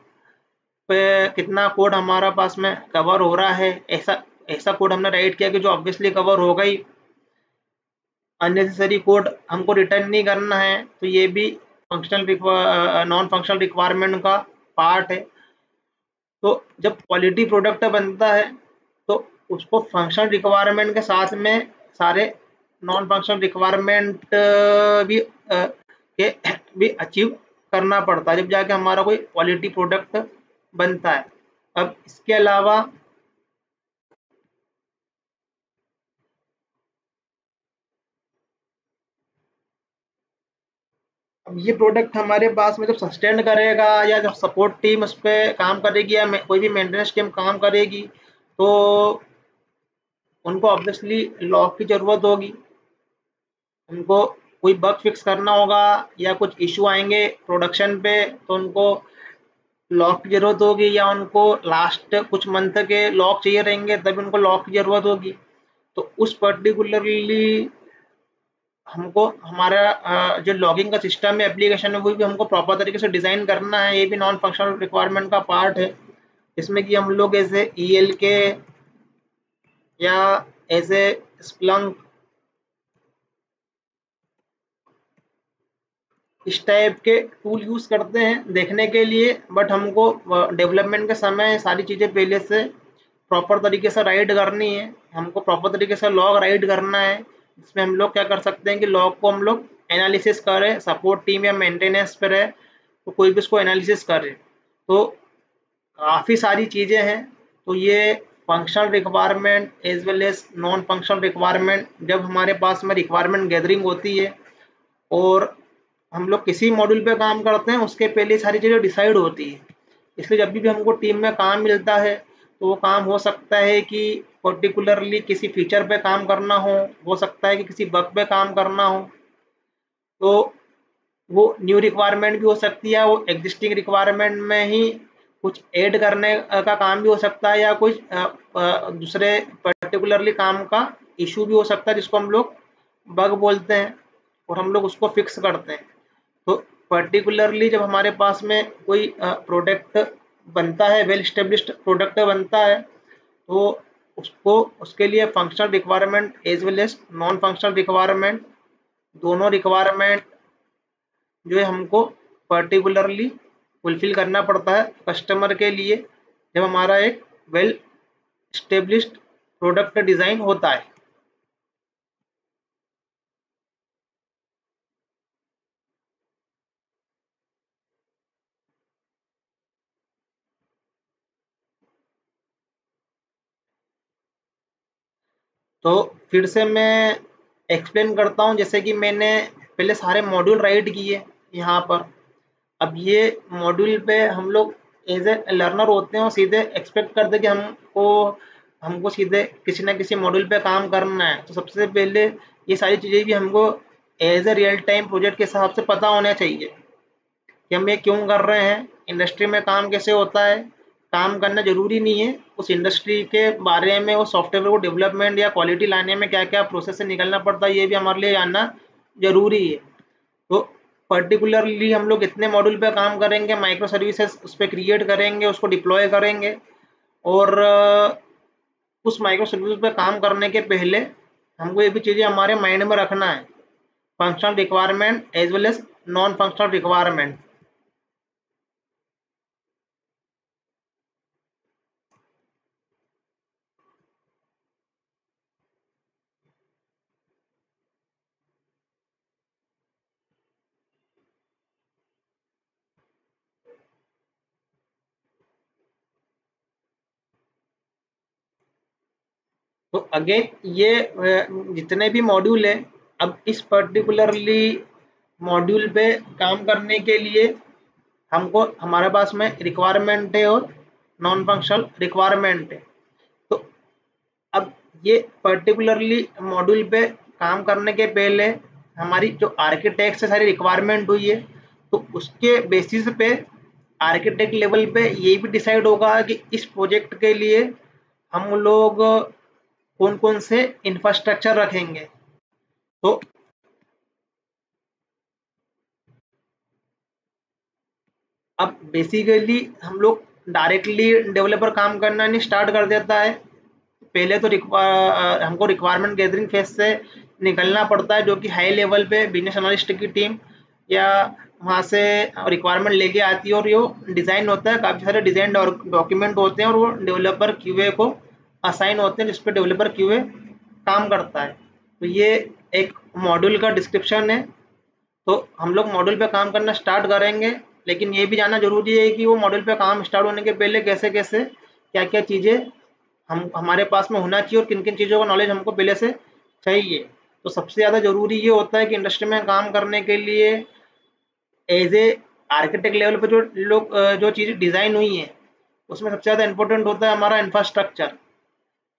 पे कितना कोड हमारा पास में कवर हो रहा है, ऐसा ऐसा कोड हमने राइट किया कि जो ऑब्वियसली कवर हो गई, अननेसेसरी कोड हमको रिटर्न नहीं करना है। तो ये भी फंक्शनल नॉन फंक्शनल रिक्वायरमेंट का पार्ट है। तो जब क्वालिटी प्रोडक्ट बनता है तो उसको फंक्शनल रिक्वायरमेंट के साथ में सारे नॉन फंक्शनल रिक्वायरमेंट भी के भी अचीव करना पड़ता है, जब जाके हमारा कोई क्वालिटी प्रोडक्ट बनता है। अब इसके अलावा अब ये प्रोडक्ट हमारे पास में जब सस्टेन करेगा या जब सपोर्ट टीम उस पर काम करेगी या कोई भी मेंटेनेंस टीम काम करेगी, तो उनको ऑब्वियसली लॉक की ज़रूरत होगी। उनको कोई बग फिक्स करना होगा या कुछ इशू आएंगे प्रोडक्शन पे, तो उनको लॉक की ज़रूरत होगी, या उनको लास्ट कुछ मंथ के लॉक चाहिए रहेंगे तभी उनको लॉक की ज़रूरत होगी। तो उस पर्टिकुलरली हमको हमारा जो लॉगिंग का सिस्टम है एप्लीकेशन में वो भी हमको प्रॉपर तरीके से डिज़ाइन करना है। ये भी नॉन फंक्शनल रिक्वायरमेंट का पार्ट है, इसमें कि हम लोग ऐसे ईएल के या ऐसे स्प्लंक इस टाइप के टूल यूज़ करते हैं देखने के लिए। बट हमको डेवलपमेंट के समय सारी चीज़ें पहले से प्रॉपर तरीके से राइट करनी है, हमको प्रॉपर तरीके से लॉग राइट करना है। इसमें हम लोग क्या कर सकते हैं कि लॉग को हम लोग एनालिसिस करें, सपोर्ट टीम या मेंटेनेंस पर है तो कोई भी उसको एनालिसिस करे। तो काफ़ी सारी चीज़ें हैं। तो ये functional requirement as well as non functional requirement, जब हमारे पास में रिक्वायरमेंट गैदरिंग होती है और हम लोग किसी मॉड्यूल पे काम करते हैं उसके पहले सारी चीज़ें डिसाइड होती है। इसलिए जब भी हमको टीम में काम मिलता है तो वो काम हो सकता है कि पर्टिकुलरली किसी फीचर पे काम करना हो सकता है कि किसी बग पे काम करना हो। तो वो न्यू रिक्वायरमेंट भी हो सकती है, वो एग्जिस्टिंग रिक्वायरमेंट में ही कुछ ऐड करने का काम भी हो सकता है, या कुछ दूसरे पर्टिकुलरली काम का इशू भी हो सकता है जिसको हम लोग बग बोलते हैं और हम लोग उसको फिक्स करते हैं। तो पर्टिकुलरली जब हमारे पास में कोई प्रोडक्ट बनता है, वेल स्टेब्लिश्ड प्रोडक्ट बनता है, तो उसको उसके लिए functional requirement as well as non functional requirement, दोनों रिक्वायरमेंट जो है हमको पर्टिकुलरली फुलफिल करना पड़ता है कस्टमर के लिए, जब हमारा एक वेल स्टेब्लिश्ड प्रोडक्ट डिज़ाइन होता है। तो फिर से मैं एक्सप्लेन करता हूँ, जैसे कि मैंने पहले सारे मॉड्यूल राइट किए यहाँ पर। अब ये मॉड्यूल पे हम लोग एज ए लर्नर होते हैं और सीधे एक्सपेक्ट करते हैं कि हमको हमको सीधे किसी ना किसी मॉड्यूल पे काम करना है। तो सबसे पहले ये सारी चीज़ें भी हमको as a real time project के हिसाब से पता होना चाहिए कि हम ये क्यों कर रहे हैं, इंडस्ट्री में काम कैसे होता है। काम करना ज़रूरी नहीं है, उस इंडस्ट्री के बारे में, वो सॉफ्टवेयर को डेवलपमेंट या क्वालिटी लाने में क्या क्या प्रोसेस से निकलना पड़ता है, ये भी हमारे लिए जानना ज़रूरी है। तो पर्टिकुलरली हम लोग इतने मॉड्यूल पे काम करेंगे, माइक्रो सर्विसेज उस पर क्रिएट करेंगे, उसको डिप्लॉय करेंगे। और उस माइक्रो सर्विस पे काम करने के पहले हमको ये भी चीज़ें हमारे माइंड में रखना है, functional requirement as well as non functional requirement. तो अगेन ये जितने भी मॉड्यूल है, अब इस पर्टिकुलरली मॉड्यूल पे काम करने के लिए हमको हमारे पास में रिक्वायरमेंट है और नॉन फंक्शनल रिक्वायरमेंट है। तो अब ये पर्टिकुलरली मॉड्यूल पे काम करने के पहले हमारी जो आर्किटेक्ट से सारी रिक्वायरमेंट हुई है, तो उसके बेसिस पे आर्किटेक्ट लेवल पे ये भी डिसाइड होगा कि इस प्रोजेक्ट के लिए हम लोग कौन कौन से इंफ्रास्ट्रक्चर रखेंगे। तो अब बेसिकली हम लोग डायरेक्टली डेवलपर काम करना नहीं स्टार्ट कर देता है। पहले तो हमको रिक्वायरमेंट गैदरिंग फेज से निकलना पड़ता है, जो कि हाई लेवल पे बिजनेस एनालिस्ट की टीम या वहाँ से रिक्वायरमेंट लेके आती है, और ये डिज़ाइन होता है, काफ़ी सारे डिज़ाइन डॉक्यूमेंट होते हैं और वो डेवलपर क्यूए को असाइन होते हैं, जिस पे डेवलपर क्यूए काम करता है। तो ये एक मॉड्यूल का डिस्क्रिप्शन है। तो हम लोग मॉड्यूल पे काम करना स्टार्ट करेंगे, लेकिन ये भी जानना जरूरी है कि वो मॉड्यूल पे काम स्टार्ट होने के पहले कैसे कैसे क्या क्या चीज़ें हम हमारे पास में होना चाहिए और किन किन चीज़ों का नॉलेज हमको पहले से चाहिए। तो सबसे ज़्यादा ज़रूरी ये होता है कि इंडस्ट्री में काम करने के लिए एज ए आर्किटेक्ट लेवल पे जो चीज़ें डिज़ाइन हुई हैं, उसमें सबसे ज़्यादा इंपॉर्टेंट होता है हमारा इंफ्रास्ट्रक्चर,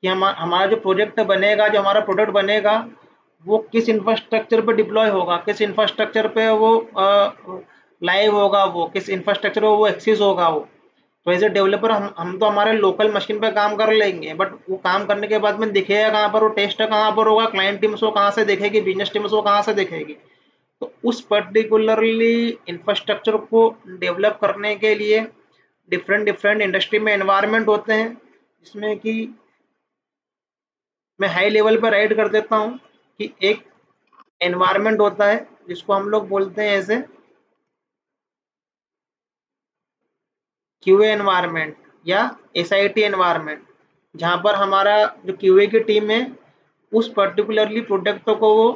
कि हमारा जो प्रोजेक्ट बनेगा, जो हमारा प्रोडक्ट बनेगा, वो किस इंफ्रास्ट्रक्चर पे डिप्लॉय होगा, किस इंफ्रास्ट्रक्चर पे वो लाइव होगा, वो किस इंफ्रास्ट्रक्चर पे वो एक्सेस होगा वो। तो एज ए डेवलपर हम तो हमारे लोकल मशीन पे काम कर लेंगे, बट वो काम करने के बाद में दिखेगा कहाँ पर, वो टेस्ट कहाँ पर होगा, क्लाइंट टीम उसको कहाँ से देखेगी, बिजनेस टीम उसको कहाँ से देखेगी। तो उस पर्टिकुलरली इंफ्रास्ट्रक्चर को डेवलप करने के लिए डिफरेंट डिफरेंट इंडस्ट्री में एनवायरनमेंट होते हैं, जिसमें कि मैं हाई लेवल पर राइड कर देता हूँ कि एक एनवायरनमेंट होता है जिसको हम लोग बोलते हैं ऐसे क्यूए एनवायरनमेंट या एसआईटी एनवायरनमेंट, जहाँ पर हमारा जो क्यूए की टीम है उस पर्टिकुलरली प्रोडक्ट को वो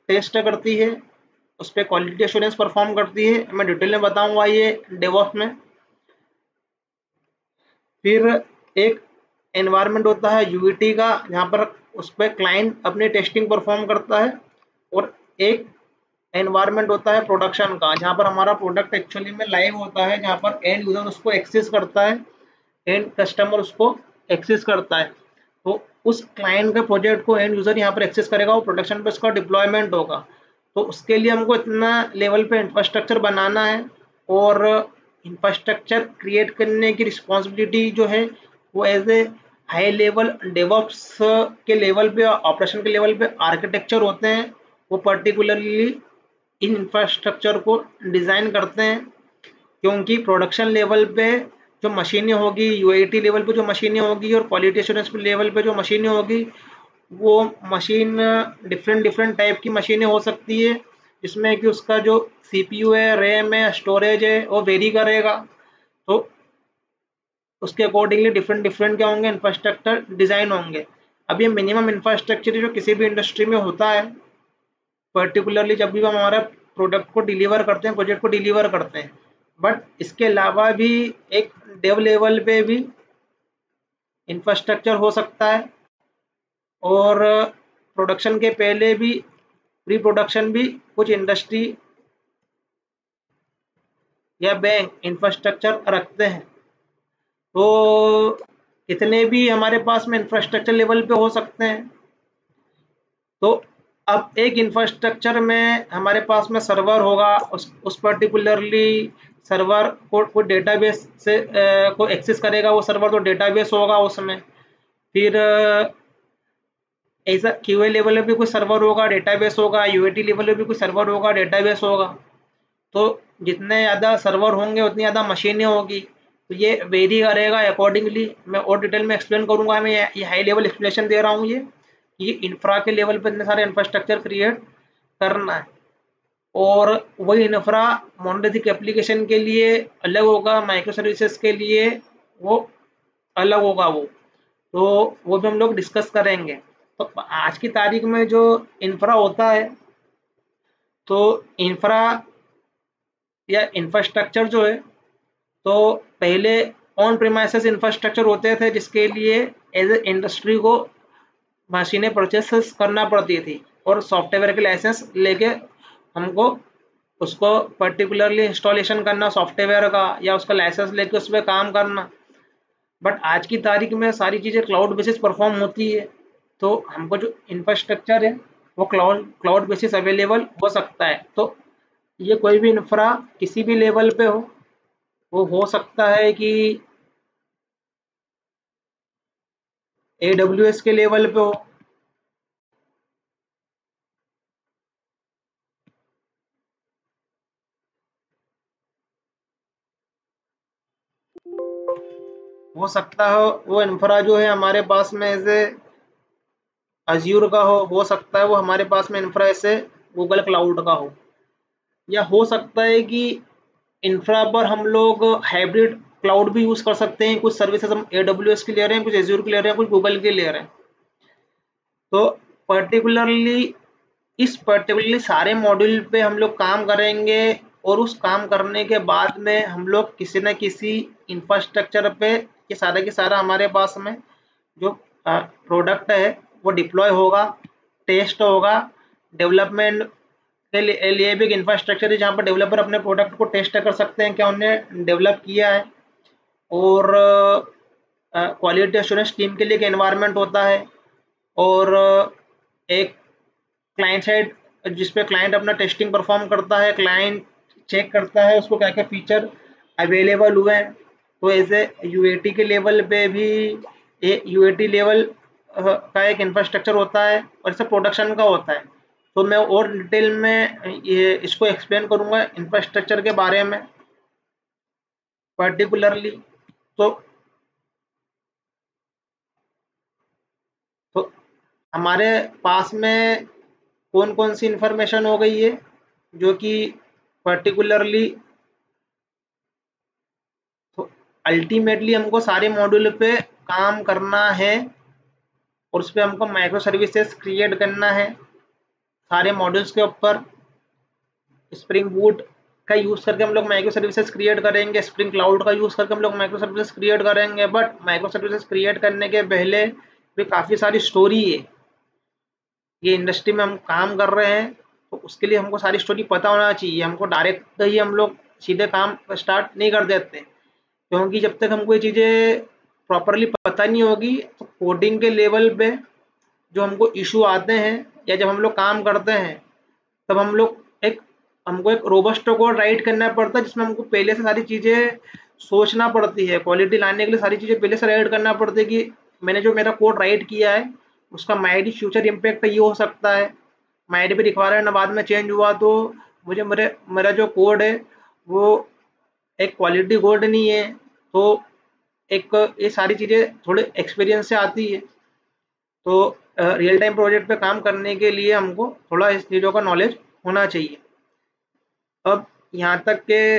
टेस्ट करती है, उस पर क्वालिटी एश्योरेंस परफॉर्म करती है। मैं डिटेल में बताऊंगा ये डेवऑप्स में। फिर एक एनवायरनमेंट होता है यूईटी का, जहाँ पर उस पर क्लाइंट अपनी टेस्टिंग परफॉर्म करता है। और एक एनवायरनमेंट होता है प्रोडक्शन का, जहाँ पर हमारा प्रोडक्ट एक्चुअली में लाइव होता है, जहाँ पर एंड यूजर उसको एक्सेस करता है, एंड कस्टमर उसको एक्सेस करता है। तो उस क्लाइंट के प्रोजेक्ट को एंड यूजर यहाँ पर एक्सेस करेगा, वो प्रोडक्शन पे उसका डिप्लॉयमेंट होगा। तो उसके लिए हमको इतना लेवल पे इंफ्रास्ट्रक्चर बनाना है, और इंफ्रास्ट्रक्चर क्रिएट करने की रिस्पॉन्सिबिलिटी जो है वो as a high level DevOps के लेवल पे, ऑपरेशन के लेवल पे आर्किटेक्चर होते हैं, वो पर्टिकुलरली इन इंफ्रास्ट्रक्चर को डिज़ाइन करते हैं। क्योंकि प्रोडक्शन लेवल पे जो मशीनें होगी, यूएटी लेवल पे जो मशीनें होगी और क्वालिटी एश्योरेंस लेवल पे जो मशीनें होगी, वो मशीन डिफरेंट डिफरेंट टाइप की मशीनें हो सकती है, जिसमें कि उसका जो सीपीयू है, रैम है, स्टोरेज है, वो वेरी करेगा। तो उसके अकॉर्डिंगली डिफरेंट डिफरेंट क्या होंगे, इंफ्रास्ट्रक्चर डिजाइन होंगे। अब ये मिनिमम इंफ्रास्ट्रक्चर जो किसी भी इंडस्ट्री में होता है, पर्टिकुलरली जब भी हम हमारा प्रोडक्ट को डिलीवर करते हैं, प्रोजेक्ट को डिलीवर करते हैं, बट इसके अलावा भी एक डेव लेवल पे भी इंफ्रास्ट्रक्चर हो सकता है, और प्रोडक्शन के पहले भी प्री प्रोडक्शन भी कुछ इंडस्ट्री या बैंक इंफ्रास्ट्रक्चर रखते हैं। तो कितने भी हमारे पास में इंफ्रास्ट्रक्चर लेवल पे हो सकते हैं। तो अब एक इंफ्रास्ट्रक्चर में हमारे पास में सर्वर होगा, उस पर्टिकुलरली सर्वर को डेटाबेस से को एक्सेस करेगा, वो सर्वर तो डेटाबेस होगा उसमें। फिर ऐसा क्यूए लेवल में भी कोई सर्वर होगा, डेटाबेस होगा, यूएटी लेवल में भी कोई सर्वर होगा, डेटाबेस होगा। तो जितने ज़्यादा सर्वर होंगे उतनी ज़्यादा मशीनें होगी, तो ये वेरी करेगा अकॉर्डिंगली। मैं और डिटेल में एक्सप्लेन करूंगा, मैं ये हाई लेवल एक्सप्लेनेशन दे रहा हूँ। ये इंफ्रा के लेवल पर इतने सारे इंफ्रास्ट्रक्चर क्रिएट करना है, और वही इंफ्रा मोनोलिथिक एप्लीकेशन के लिए अलग होगा, माइक्रो सर्विसेज के लिए वो अलग होगा। तो वो भी हम लोग डिस्कस करेंगे। तो आज की तारीख में जो इंफ्रा होता है, तो इंफ्रा या इंफ्रास्ट्रक्चर जो है, तो पहले ऑन प्रीमाइसेस इंफ्रास्ट्रक्चर होते थे, जिसके लिए एज ए इंडस्ट्री को मशीनें परचेस करना पड़ती थी, और सॉफ्टवेयर के लाइसेंस लेके हमको उसको पर्टिकुलरली इंस्टॉलेशन करना सॉफ्टवेयर का, या उसका लाइसेंस लेके उस पर काम करना। बट आज की तारीख में सारी चीज़ें क्लाउड बेसिस परफॉर्म होती है, तो हमको जो इंफ्रास्ट्रक्चर है वो क्लाउड बेसिस अवेलेबल हो सकता है। तो ये कोई भी इंफ्रा किसी भी लेवल पे हो, वो हो सकता है कि AWS के लेवल पे हो सकता हो वो इंफ्रा जो है हमारे पास में ऐसे अज्यूर का हो सकता है वो हमारे पास में इंफ्रा ऐसे गूगल क्लाउड का हो, या हो सकता है कि इंफ्रा पर हम लोग हाइब्रिड क्लाउड भी यूज़ कर सकते हैं। कुछ सर्विसेज हम AWS की ले रहे हैं, कुछ एज्यूर की ले रहे हैं, कुछ गूगल की ले रहे हैं। तो पर्टिकुलरली इस पर्टिकुलरली सारे मॉड्यूल पे हम लोग काम करेंगे, और उस काम करने के बाद में हम लोग किसी न किसी इंफ्रास्ट्रक्चर पे ये सारा के सारा हमारे पास में जो प्रोडक्ट है वो डिप्लॉय होगा, टेस्ट होगा, डेवलपमेंट के लिए भी एक इंफ्रास्ट्रक्चर है जहाँ पर डेवलपर अपने प्रोडक्ट को टेस्ट कर सकते हैं क्या उन्हें डेवलप किया है। और क्वालिटी एश्योरेंस टीम के लिए एक एनवायरनमेंट होता है, और एक क्लाइंट साइड जिस पे क्लाइंट अपना टेस्टिंग परफॉर्म करता है, क्लाइंट चेक करता है उसको क्या क्या फीचर अवेलेबल हुए हैं। तो ऐसे यूएटी के लेवल पे भी यूएटी लेवल का एक इंफ्रास्ट्रक्चर होता है, और इसे प्रोडक्शन का होता है। तो मैं और डिटेल में ये इसको एक्सप्लेन करूंगा इंफ्रास्ट्रक्चर के बारे में पर्टिकुलरली। तो तो हमारे पास में कौन कौन सी इंफॉर्मेशन हो गई है जो कि पर्टिकुलरली, तो अल्टीमेटली हमको सारे मॉड्यूल पे काम करना है, और उस पर हमको माइक्रो सर्विसेज क्रिएट करना है सारे मॉड्यूल्स के ऊपर। स्प्रिंग बूट का यूज़ करके हम लोग माइक्रो सर्विसेज क्रिएट करेंगे, स्प्रिंग क्लाउड का यूज़ करके हम लोग माइक्रो सर्विसेज क्रिएट करेंगे। बट माइक्रो सर्विसेज क्रिएट करने के पहले भी काफ़ी सारी स्टोरी है, ये इंडस्ट्री में हम काम कर रहे हैं, तो उसके लिए हमको सारी स्टोरी पता होना चाहिए। हमको डायरेक्ट ही हम लोग सीधे काम स्टार्ट नहीं कर देते, क्योंकि जब तक हमको ये चीज़ें प्रॉपरली पता नहीं होगी, तो कोडिंग के लेवल पे जो हमको इशू आते हैं या जब हम लोग काम करते हैं, तब हमको एक रोबस्ट कोड राइट करना पड़ता है, जिसमें हमको पहले से सारी चीज़ें सोचना पड़ती है। क्वालिटी लाने के लिए सारी चीज़ें पहले से राइट करना पड़ती है कि मैंने जो मेरा कोड राइट किया है उसका माइडी फ्यूचर इम्पैक्ट ये हो सकता है। माइडी पे रिक्वायरमेंट बाद में चेंज हुआ तो मुझे मेरा जो कोड है वो एक क्वालिटी कोड नहीं है, तो एक ये सारी चीज़ें थोड़े एक्सपीरियंस से आती है। तो रियल टाइम प्रोजेक्ट पे काम करने के लिए हमको थोड़ा इस चीज़ों का नॉलेज होना चाहिए। अब यहाँ तक के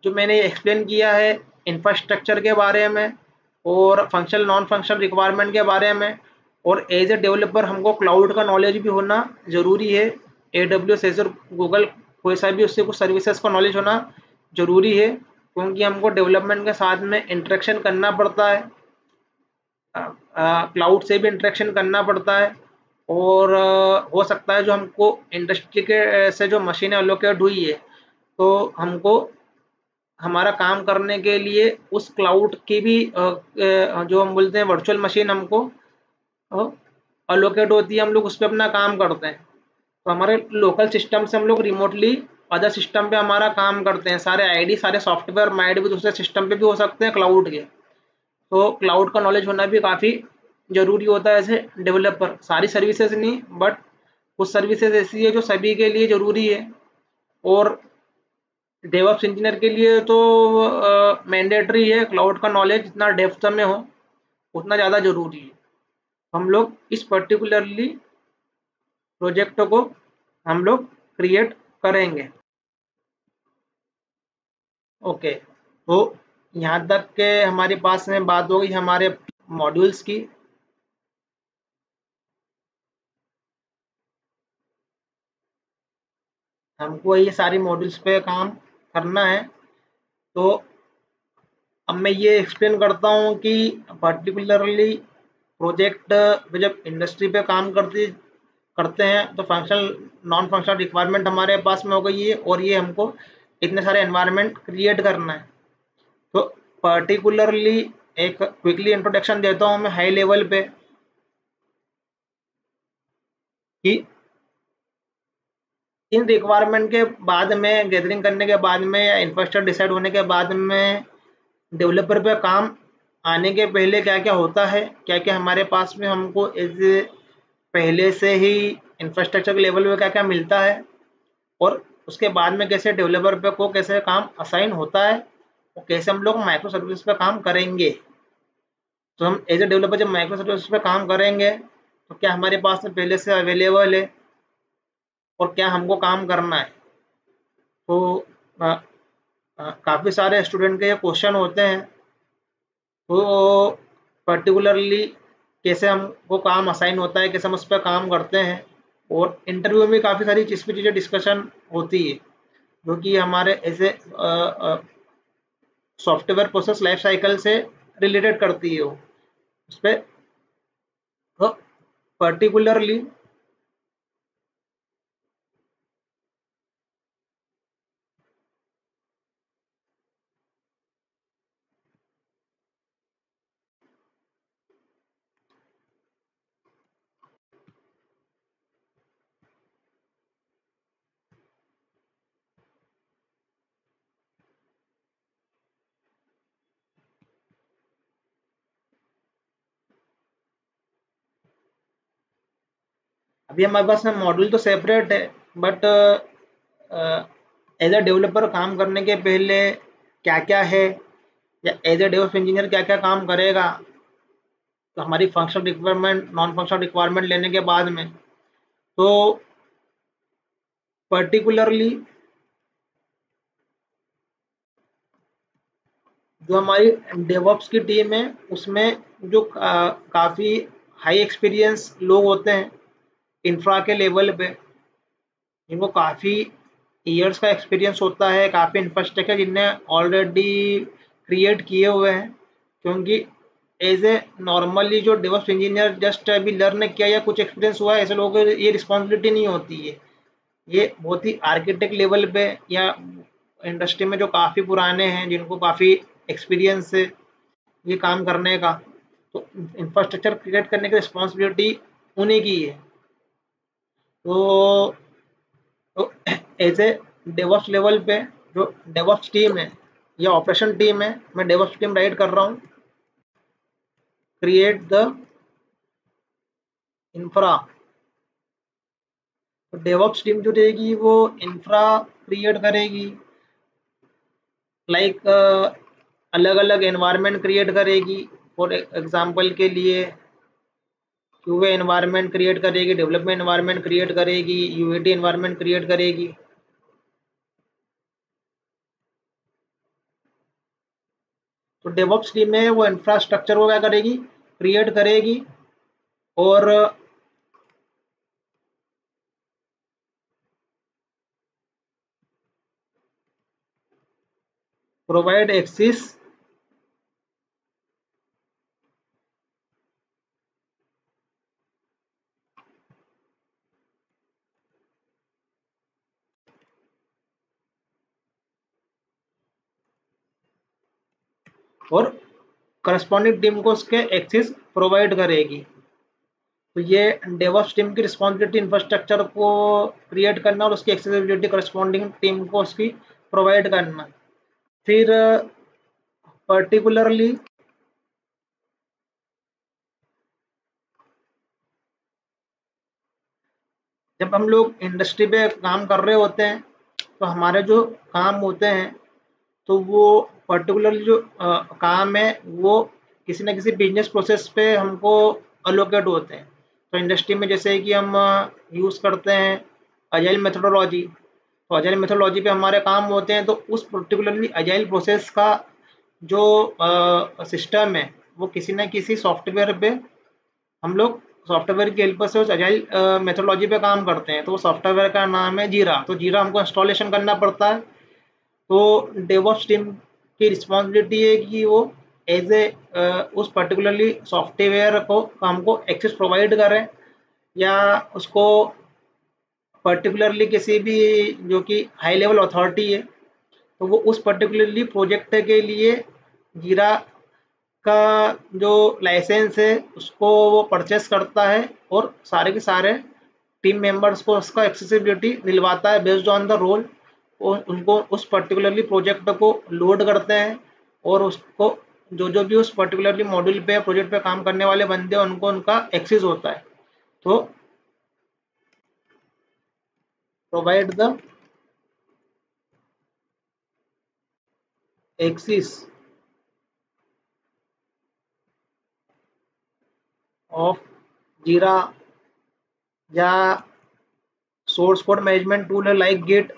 जो मैंने एक्सप्लेन किया है इंफ्रास्ट्रक्चर के बारे में और फंक्शनल नॉन फंक्शनल रिक्वायरमेंट के बारे में, और एज ए डेवलपर हमको क्लाउड का नॉलेज भी होना ज़रूरी है। AWS एज़र गूगल कोई सा भी उससे कुछ सर्विसेज का नॉलेज होना ज़रूरी है, क्योंकि हमको डेवलपमेंट के साथ में इंटरेक्शन करना पड़ता है, क्लाउड से भी इंटरेक्शन करना पड़ता है। और हो सकता है जो हमको इंडस्ट्री के से जो मशीनें अलोकेट हुई है, तो हमको हमारा काम करने के लिए उस क्लाउड की भी जो हम बोलते हैं वर्चुअल मशीन हमको अलोकेट होती है, हम लोग उस पर अपना काम करते हैं। तो हमारे लोकल सिस्टम से हम लोग रिमोटली अदर सिस्टम पे हमारा काम करते हैं। सारे आईडी सारे सॉफ्टवेयर माइड भी दूसरे सिस्टम पे भी हो सकते हैं क्लाउड के। तो क्लाउड का नॉलेज होना भी काफ़ी ज़रूरी होता है एज ए डेवलपर। सारी सर्विसेज नहीं, बट कुछ सर्विसेज ऐसी है जो सभी के लिए ज़रूरी है। और डेवऑप्स इंजीनियर के लिए तो मैंडेटरी है क्लाउड का नॉलेज, जितना डेप्थ में हो उतना ज़्यादा ज़रूरी है। हम लोग इस पर्टिकुलरली प्रोजेक्ट को हम लोग क्रिएट करेंगे। ओके, तो यहाँ तक के हमारे पास में बात हो गई हमारे मॉड्यूल्स की। हमको ये सारी मॉड्यूल्स पे काम करना है। तो अब मैं ये एक्सप्लेन करता हूँ कि पर्टिकुलरली प्रोजेक्ट पे जब इंडस्ट्री पे काम करते हैं तो फंक्शनल नॉन फंक्शनल रिक्वायरमेंट हमारे पास में हो गई है, और ये हमको इतने सारे एनवायरनमेंट क्रिएट करना है। तो पर्टिकुलरली एक क्विकली इंट्रोडक्शन देता हूँ मैं हाई लेवल पे कि इन रिक्वायरमेंट के बाद में गैदरिंग करने के बाद में या इंफ्रास्ट्रक्चर डिसाइड होने के बाद में डेवलपर पे काम आने के पहले क्या क्या होता है, क्या क्या हमारे पास में हमको एज पहले से ही इंफ्रास्ट्रक्चर के लेवल पे क्या क्या मिलता है, और उसके बाद में कैसे डेवलपर पे को कैसे काम असाइन होता है, और कैसे हम लोग माइक्रो सर्विस पे काम करेंगे। तो हम एज ए डेवलपर जब माइक्रो सर्विस पे काम करेंगे तो क्या हमारे पास में पहले से अवेलेबल है और क्या हमको काम करना है। तो काफ़ी सारे स्टूडेंट के ये क्वेश्चन होते हैं। तो पर्टिकुलरली कैसे हमको काम असाइन होता है, कैसे हम उस पर काम करते हैं, और इंटरव्यू में काफ़ी सारी चीज़ें डिस्कशन होती है जो कि हमारे ऐसे सॉफ्टवेयर प्रोसेस लाइफ साइकिल से रिलेटेड करती है वो उस पर। तो पर्टिकुलरली अभी हमारे पास में मॉड्यूल तो सेपरेट है, बट एज अ डेवलपर काम करने के पहले क्या क्या है, या एज ए डेवलप इंजीनियर क्या क्या काम करेगा, तो हमारी functional requirement non functional requirement लेने के बाद में तो पर्टिकुलरली जो हमारी डेवऑप्स की टीम है उसमें जो काफ़ी हाई एक्सपीरियंस लोग होते हैं इंफ्रा के लेवल पे, जिनको काफ़ी ईयर्स का एक्सपीरियंस होता है, काफ़ी इंफ्रास्ट्रक्चर जिनने ऑलरेडी क्रिएट किए हुए हैं। क्योंकि एज ए नॉर्मली जो डेवऑप्स इंजीनियर जस्ट अभी लर्न किया या कुछ एक्सपीरियंस हुआ है, ऐसे लोगों को ये रिस्पॉन्सिबिलिटी नहीं होती है। ये बहुत ही आर्किटेक्ट लेवल पे या इंडस्ट्री में जो काफ़ी पुराने हैं, जिनको काफ़ी एक्सपीरियंस है ये काम करने का, तो इंफ्रास्ट्रक्चर क्रिएट करने की रिस्पॉन्सिबिलिटी उन्हीं की है। तो, तो एज ए डेवऑप्स लेवल पे जो डेवऑप्स टीम है या ऑपरेशन टीम है, मैं डेवऑप्स टीम राइट कर रहा हूँ, क्रिएट द इंफ्रा। तो डेवऑप्स टीम जो रहेगी वो इंफ्रा क्रिएट करेगी, लाइक अलग अलग एनवायरनमेंट क्रिएट करेगी। फॉर एग्जांपल के लिए क्यूए एनवायरनमेंट क्रिएट करेगी, डेवलपमेंट एनवायरनमेंट क्रिएट करेगी, यूएटी एनवायरनमेंट क्रिएट करेगी। तो डेवऑप्स टीम में वो इंफ्रास्ट्रक्चर वो क्या करेगी, क्रिएट करेगी और प्रोवाइड एक्सेस और करस्पॉन्डिंग टीम को उसके एक्सेस प्रोवाइड करेगी। तो ये डेवऑप्स टीम की रिस्पॉन्सिबिलिटी इंफ्रास्ट्रक्चर को क्रिएट करना और उसकी एक्सेसिबिलिटी करस्पॉन्डिंग टीम को उसकी प्रोवाइड करना। फिर पर्टिकुलरली जब हम लोग इंडस्ट्री पे काम कर रहे होते हैं तो हमारे जो काम होते हैं तो वो पर्टिकुलरली जो काम है वो किसी न किसी बिजनेस प्रोसेस पे हमको अलोकेट होते हैं। तो इंडस्ट्री में जैसे कि हम यूज़ करते हैं अजाइल मेथोडोलॉजी, तो अजाइल मेथोडोलॉजी पे हमारे काम होते हैं, तो उस पर्टिकुलरली अजाइल प्रोसेस का जो सिस्टम है वो किसी न किसी सॉफ्टवेयर पे हम लोग सॉफ्टवेयर की हेल्प से उस अजाइल मेथोडोलॉजी पे काम करते हैं। तो वो सॉफ्टवेयर का नाम है जीरा। तो जीरा हमको इंस्टॉलेशन करना पड़ता है। तो डेवऑप्स टीम की रिस्पॉन्सिबिलिटी है कि वो एज ए उस पर्टिकुलरली सॉफ्टवेयर को हमको एक्सेस प्रोवाइड करें, या उसको पर्टिकुलरली किसी भी जो कि हाई लेवल अथॉरिटी है तो वो उस पर्टिकुलरली प्रोजेक्ट के लिए जीरा का जो लाइसेंस है उसको वो परचेस करता है और सारे के सारे टीम मेंबर्स को उसका एक्सेसिबिलिटी दिलवाता है बेस्ड ऑन द रोल। उनको उस पर्टिकुलरली प्रोजेक्ट को लोड करते हैं और उसको जो भी उस पर्टिकुलरली मॉड्यूल पे प्रोजेक्ट पे काम करने वाले बंदे हैं उनको उनका एक्सेस होता है। तो प्रोवाइड द एक्सेस ऑफ जीरा या सोर्स कोड मैनेजमेंट टूल है लाइक गिट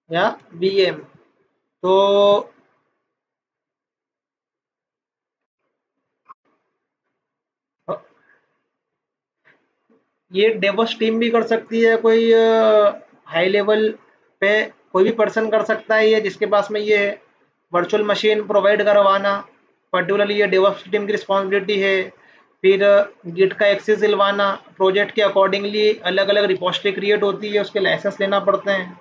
या वीएम। तो ये डेवॉप्स टीम भी कर सकती है, कोई हाई लेवल पे कोई भी पर्सन कर सकता है ये जिसके पास में ये है वर्चुअल मशीन प्रोवाइड करवाना। पर्टिकुलरली ये डेवॉप्स टीम की रिस्पॉन्सिबिलिटी है। फिर गिट का एक्सेस दिलवाना, प्रोजेक्ट के अकॉर्डिंगली अलग अलग रिपोजिटरी क्रिएट होती है उसके लाइसेंस लेना पड़ते हैं।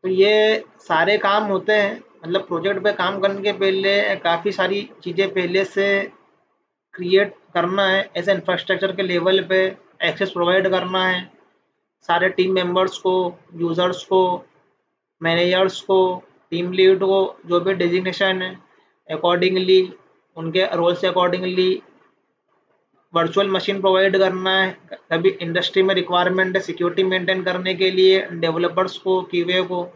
तो ये सारे काम होते हैं, मतलब प्रोजेक्ट पे काम करने के पहले काफ़ी सारी चीज़ें पहले से क्रिएट करना है। ऐसे इंफ्रास्ट्रक्चर के लेवल पे एक्सेस प्रोवाइड करना है सारे टीम मेंबर्स को, यूज़र्स को, मैनेजर्स को, टीम लीड को, जो भी डेजिग्नेशन है अकॉर्डिंगली उनके रोल से अकॉर्डिंगली वर्चुअल मशीन प्रोवाइड करना है। कभी इंडस्ट्री में रिक्वायरमेंट है सिक्योरिटी मेंटेन करने के लिए डेवलपर्स को, क्यूए को,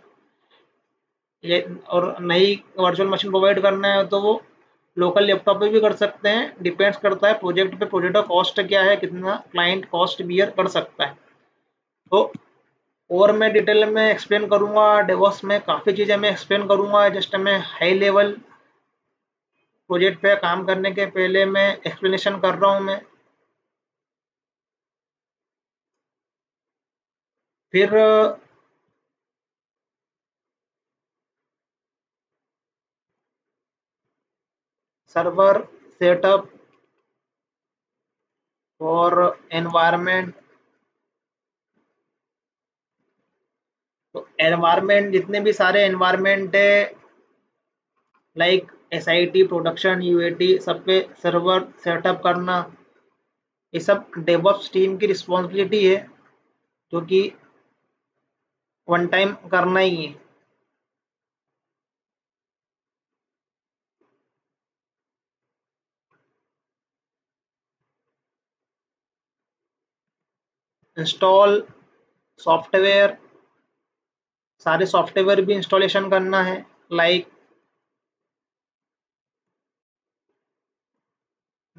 ये और नई वर्चुअल मशीन प्रोवाइड करना है तो वो लोकल लैपटॉप पे भी कर सकते हैं। डिपेंड्स करता है प्रोजेक्ट पे, प्रोजेक्ट का कॉस्ट क्या है, कितना क्लाइंट कॉस्ट बियर कर सकता है। तो और मैं डिटेल में एक्सप्लेन करूंगा डेवॉप्स में, काफ़ी चीज़ें मैं एक्सप्लेन करूंगा। जस्ट मैं हाई लेवल प्रोजेक्ट पे काम करने के पहले मैं एक्सप्लेनेशन कर रहा हूँ मैं। फिर सर्वर सेटअप और एनवायरनमेंट। तो एनवायरनमेंट जितने भी सारे एनवायरनमेंट है लाइक एसआईटी, प्रोडक्शन, यूएटी, सब पे सर्वर सेटअप करना, ये सब डेवऑप्स टीम की रिस्पॉन्सिबिलिटी है जो कि वन टाइम करना ही है। इंस्टॉल सॉफ्टवेयर, सारे सॉफ्टवेयर भी इंस्टॉलेशन करना है, like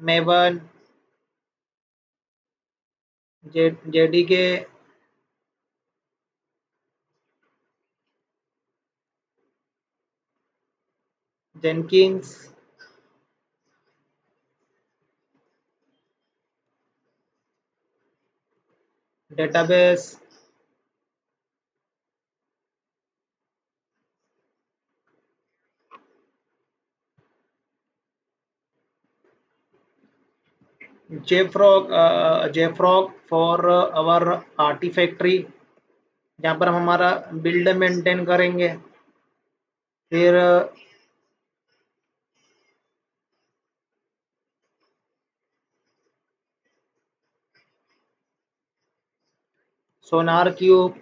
maven, JDK, Jenkins, database, JFrog for our artifactory, जहाँ पर हम हमारा बिल्ड मेंटेन करेंगे। फिर सोनार क्यूब,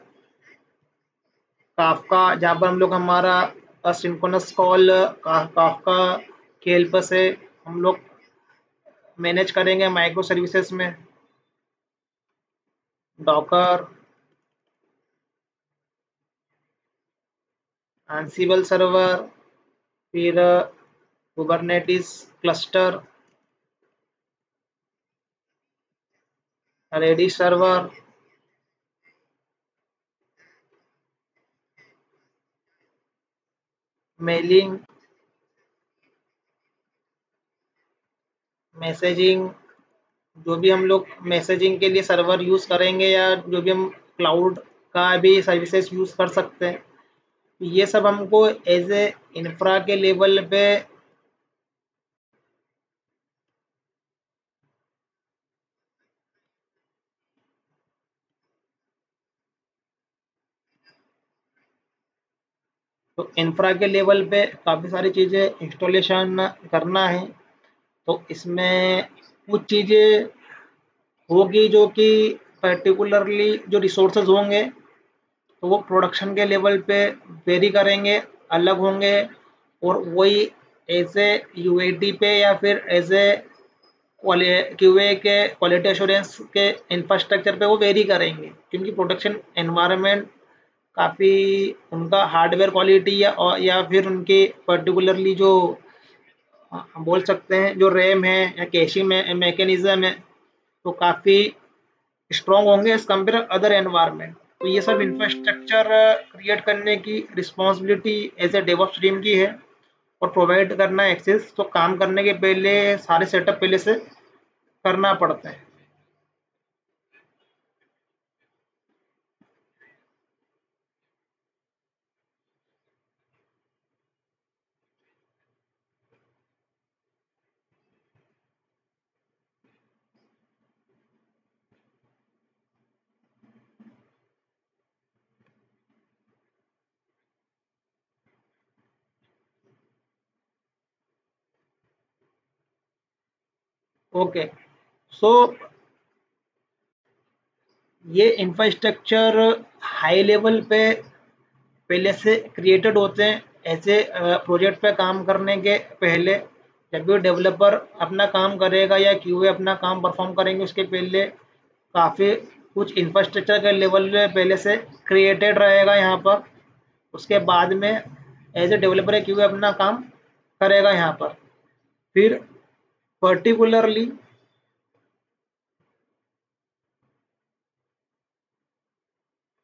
काफका, जहाँ पर हम लोग हमारा असिंक्रोनस कॉल काफका के हेल्प से हम लोग मैनेज करेंगे माइक्रो सर्विसेज में। डॉकर, एंसिबल सर्वर, फिर Kubernetes cluster, Redis server, mailing, messaging, जो भी हम लोग मैसेजिंग के लिए सर्वर यूज़ करेंगे या जो भी हम क्लाउड का भी सर्विसेज यूज़ कर सकते हैं, ये सब हमको एज ए इंफ्रा के लेवल पे तो इंफ्रा के लेवल पे काफ़ी सारी चीज़ें इंस्टॉलेशन करना है। तो इसमें कुछ चीज़ें होगी जो कि पर्टिकुलरली जो रिसोर्सेज होंगे तो वो प्रोडक्शन के लेवल पे वेरी करेंगे, अलग होंगे, और वही एज ए यूएटी पे या फिर एज ए क्यूए के क्वालिटी एश्योरेंस के इंफ्रास्ट्रक्चर पे वो वेरी करेंगे, क्योंकि प्रोडक्शन एनवायरनमेंट काफ़ी उनका हार्डवेयर क्वालिटी या फिर उनके पर्टिकुलरली जो हम बोल सकते हैं जो रैम है या कैशिंग में मैकेनिज्म है तो काफ़ी स्ट्रॉन्ग होंगे एज कम्पेयर अदर एनवायरनमेंट। तो ये सब इंफ्रास्ट्रक्चर क्रिएट करने की responsibility as a DevOps team की है, और प्रोवाइड करना एक्सेस तो काम करने के पहले सारे सेटअप पहले से करना पड़ता है। ओके, सो ये इंफ्रास्ट्रक्चर हाई लेवल पे पहले से क्रिएटेड होते हैं ऐसे प्रोजेक्ट पे काम करने के पहले। जब भी डेवलपर अपना काम करेगा या क्यूए अपना काम परफॉर्म करेंगे उसके पहले काफ़ी कुछ इंफ्रास्ट्रक्चर के लेवल पे पहले से क्रिएटेड रहेगा यहाँ पर। उसके बाद में एज ए डेवलपर या क्यूए अपना काम करेगा यहाँ पर। फिर पर्टिकुलरली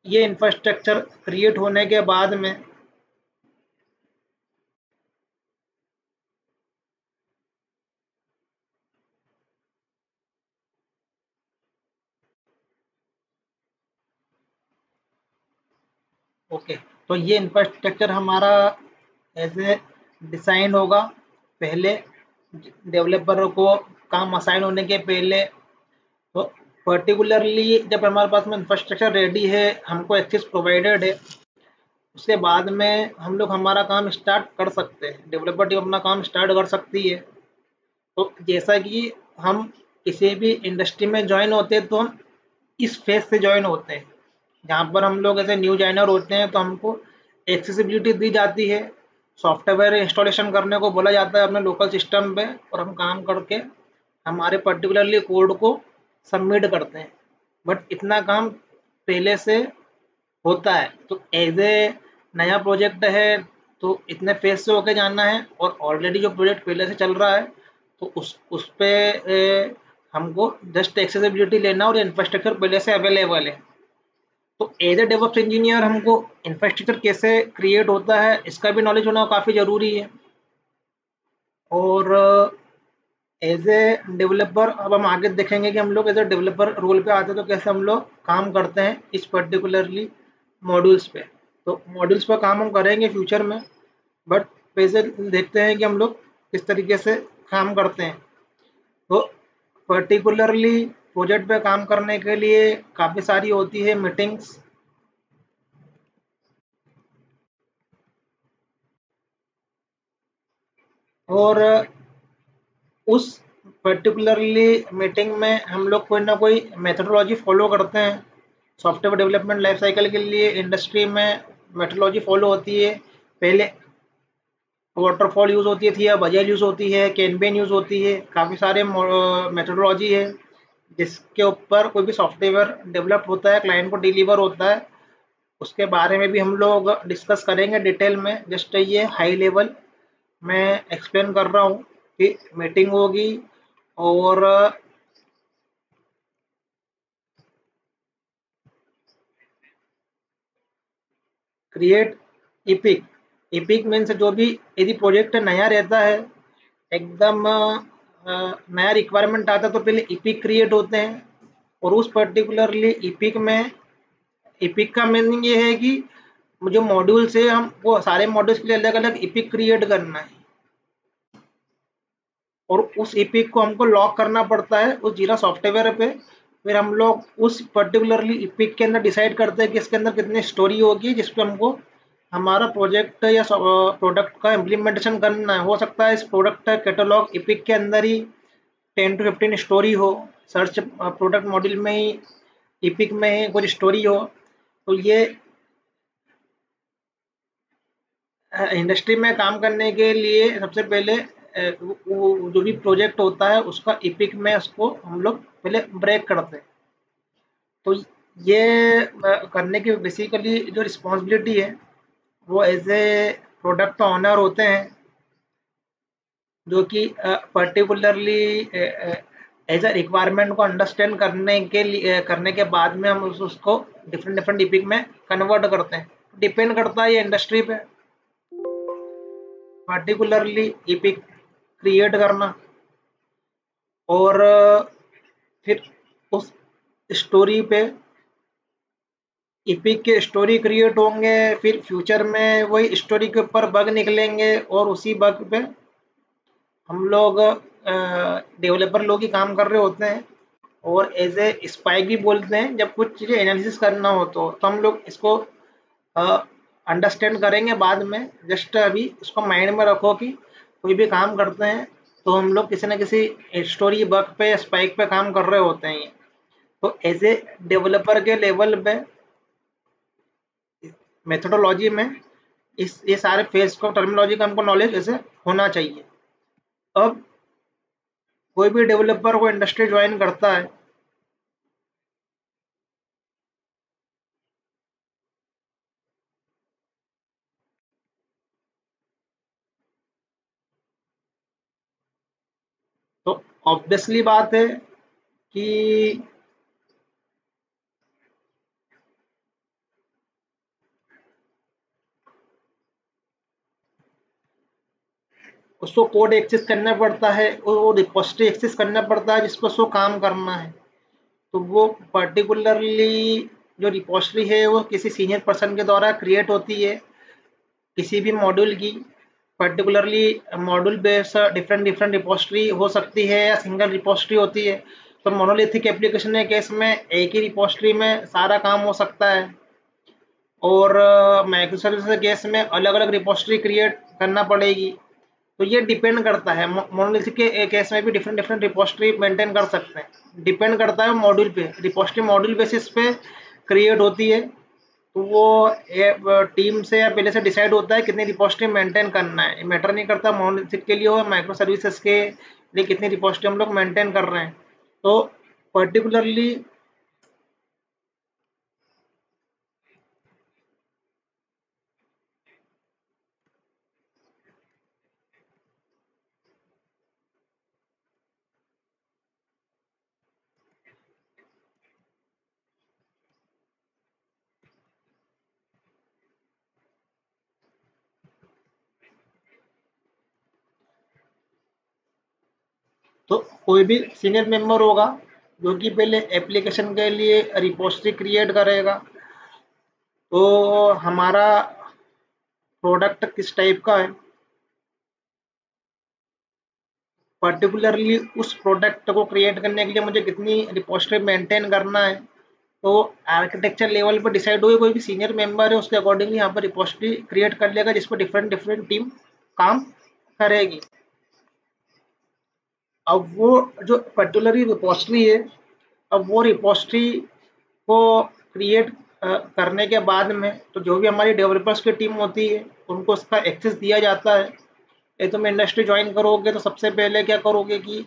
ये इंफ्रास्ट्रक्चर क्रिएट होने के बाद में ओके, तो ये इंफ्रास्ट्रक्चर हमारा ऐसे डिसाइन होगा पहले डेवलपर को काम असाइन होने के पहले। तो पर्टिकुलरली जब हमारे पास में इंफ्रास्ट्रक्चर रेडी है, हमको एक्सेस प्रोवाइडेड है, उसके बाद में हम लोग हमारा काम स्टार्ट कर सकते हैं, डेवलपर टीम अपना काम स्टार्ट कर सकती है। तो जैसा कि हम किसी भी इंडस्ट्री में ज्वाइन होते हैं तो हम इस फेज से ज्वाइन होते हैं जहाँ पर हम लोग ऐसे न्यू ज्वाइनर होते हैं, तो हमको एक्सेसिबिलिटी दी जाती है, सॉफ्टवेयर इंस्टॉलेशन करने को बोला जाता है अपने लोकल सिस्टम पे, और हम काम करके हमारे पर्टिकुलरली कोड को सबमिट करते हैं। बट इतना काम पहले से होता है। तो एज ए नया प्रोजेक्ट है तो इतने फेज से होके जाना है, और ऑलरेडी जो प्रोजेक्ट पहले से चल रहा है तो उस पे हमको जस्ट एक्सेसिबिलिटी लेना, और इंफ्रास्ट्रक्चर पहले से अवेलेबल है। तो एज ए डेवऑप्स इंजीनियर हमको इंफ्रास्ट्रक्चर कैसे क्रिएट होता है इसका भी नॉलेज होना काफ़ी ज़रूरी है। और एज ए डेवलपर अब हम आगे देखेंगे कि हम लोग एज ए डेवलपर रोल पे आते हैं तो कैसे हम लोग काम करते हैं इस पर्टिकुलरली मॉड्यूल्स पे। तो मॉड्यूल्स पर काम हम करेंगे फ्यूचर में, बट वैसे देखते हैं कि हम लोग किस तरीके से काम करते हैं। तो पर्टिकुलरली प्रोजेक्ट पे काम करने के लिए काफ़ी सारी होती है मीटिंग्स, और उस पर्टिकुलरली मीटिंग में हम लोग कोई ना कोई मेथोडोलॉजी फॉलो करते हैं। सॉफ्टवेयर डेवलपमेंट लाइफ साइकिल के लिए इंडस्ट्री में मेथोडोलॉजी फॉलो होती है। पहले वाटरफॉल यूज़ होती थी, अब अजाइल यूज़ होती है, कैनबेन यूज़ होती है, काफ़ी सारे मेथोडोलॉजी है जिसके ऊपर कोई भी सॉफ्टवेयर डेवलप होता है, क्लाइंट को डिलीवर होता है। उसके बारे में भी हम लोग डिस्कस करेंगे डिटेल में। जस्ट ये हाई लेवल मैं एक्सप्लेन कर रहा हूँ कि मीटिंग होगी, और क्रिएट इपिक। इपिक मीन्स जो भी यदि प्रोजेक्ट नया रहता है, एकदम नया रिक्वायरमेंट आता है तो पहले इपिक क्रिएट होते हैं। और उस पर्टिकुलरली इपिक में, इपिक का मीनिंग ये है कि जो मॉड्यूल्स है हम वो सारे मॉड्यूल्स के लिए अलग अलग इपिक क्रिएट करना है, और उस इपिक को हमको लॉक करना पड़ता है उस जीरा सॉफ्टवेयर पे। फिर हम लोग उस पर्टिकुलरली इपिक के अंदर डिसाइड करते हैं कि इसके अंदर कितनी स्टोरी होगी जिस पे हमको हमारा प्रोजेक्ट या प्रोडक्ट का इम्प्लीमेंटेशन करना है। हो सकता है इस प्रोडक्ट कैटलॉग इपिक के अंदर ही 10 to 15 स्टोरी हो, सर्च प्रोडक्ट मॉड्यूल में ही इपिक में ही कुछ स्टोरी हो। तो ये इंडस्ट्री में काम करने के लिए सबसे पहले वो जो भी प्रोजेक्ट होता है उसका इपिक में उसको हम लोग पहले ब्रेक करते हैं। तो ये करने की बेसिकली जो रिस्पॉन्सिबिलिटी है वो एज ए प्रोडक्ट ऑनर होते हैं, जो कि पर्टिकुलरली एज अ रिक्वायरमेंट को अंडरस्टैंड करने के लिए करने के बाद में हम उसको डिफरेंट डिफरेंट इपिक में कन्वर्ट करते हैं। डिपेंड करता है ये इंडस्ट्री पे। पर्टिकुलरली इपिक क्रिएट करना, और फिर उस स्टोरी पे इपिक के स्टोरी क्रिएट होंगे, फिर फ्यूचर में वही स्टोरी के ऊपर बग निकलेंगे, और उसी बग पे हम लोग डेवलपर लोग ही काम कर रहे होते हैं। और एज ए स्पाइक भी बोलते हैं जब कुछ चीज़ें एनालिसिस करना हो तो हम लोग इसको अंडरस्टैंड करेंगे बाद में। जस्ट अभी इसको माइंड में रखो कि कोई भी काम करते हैं तो हम लोग किसी न किसी स्टोरी बग पे स्पाइक पे काम कर रहे होते हैं। तो एज ए डेवलपर के लेवल पे मेथोडोलॉजी में इस ये सारे फेज को टर्मिनोलॉजी का हमको नॉलेज ऐसे होना चाहिए। अब कोई भी डेवलपर को इंडस्ट्री ज्वाइन करता है तो ऑब्वियसली बात है कि उसको कोड एक्सेस करना पड़ता है, वो रिपोजिटरी एक्सेस करना पड़ता है जिस पर उसको काम करना है। तो वो पर्टिकुलरली जो रिपोजिटरी है वो किसी सीनियर पर्सन के द्वारा क्रिएट होती है किसी भी मॉड्यूल की। Particularly module based different different repository हो सकती है या सिंगल रिपोजिटरी होती है। तो मोनोलिथिक एप्लीकेशन के केस में एक ही रिपोजिटरी में सारा काम हो सकता है, और माइक्रो सर्विस के केस में अलग अलग रिपोजिटरी क्रिएट करना पड़ेगी। तो ये डिपेंड करता है, मोनोलिथिक के केस में भी डिफरेंट डिफरेंट रिपोजिटरी मेंटेन कर सकते हैं। डिपेंड करता है मॉड्यूल पे, रिपोजिटरी मॉड्यूल बेसिस पे क्रिएट होती है। तो वो टीम से या पहले से डिसाइड होता है कितनी रिपोजिटरी मेंटेन करना है। मैटर नहीं करता मोनोलिथिक के लिए हो माइक्रो सर्विसेज के लिए कितनी रिपोजिटरी हम लोग मेंटेन कर रहे हैं। तो पर्टिकुलरली तो कोई भी सीनियर मेंबर होगा जो कि पहले एप्लीकेशन के लिए रिपोजिटरी क्रिएट करेगा। तो हमारा प्रोडक्ट किस टाइप का है, पर्टिकुलरली उस प्रोडक्ट को क्रिएट करने के लिए मुझे कितनी रिपोजिटरी मेंटेन करना है, तो आर्किटेक्चर लेवल पर डिसाइड होगी। कोई भी सीनियर मेंबर है उसके अकॉर्डिंगली यहाँ पर रिपोजिटरी क्रिएट कर लेगा जिस पर डिफरेंट डिफरेंट टीम काम करेगी। अब वो जो पर्टिकुलरली रिपोजिटरी है, अब वो रिपोजिटरी को क्रिएट करने के बाद में तो जो भी हमारी डेवलपर्स की टीम होती है उनको उसका एक्सेस दिया जाता है। ये तुम इंडस्ट्री ज्वाइन करोगे तो सबसे पहले क्या करोगे कि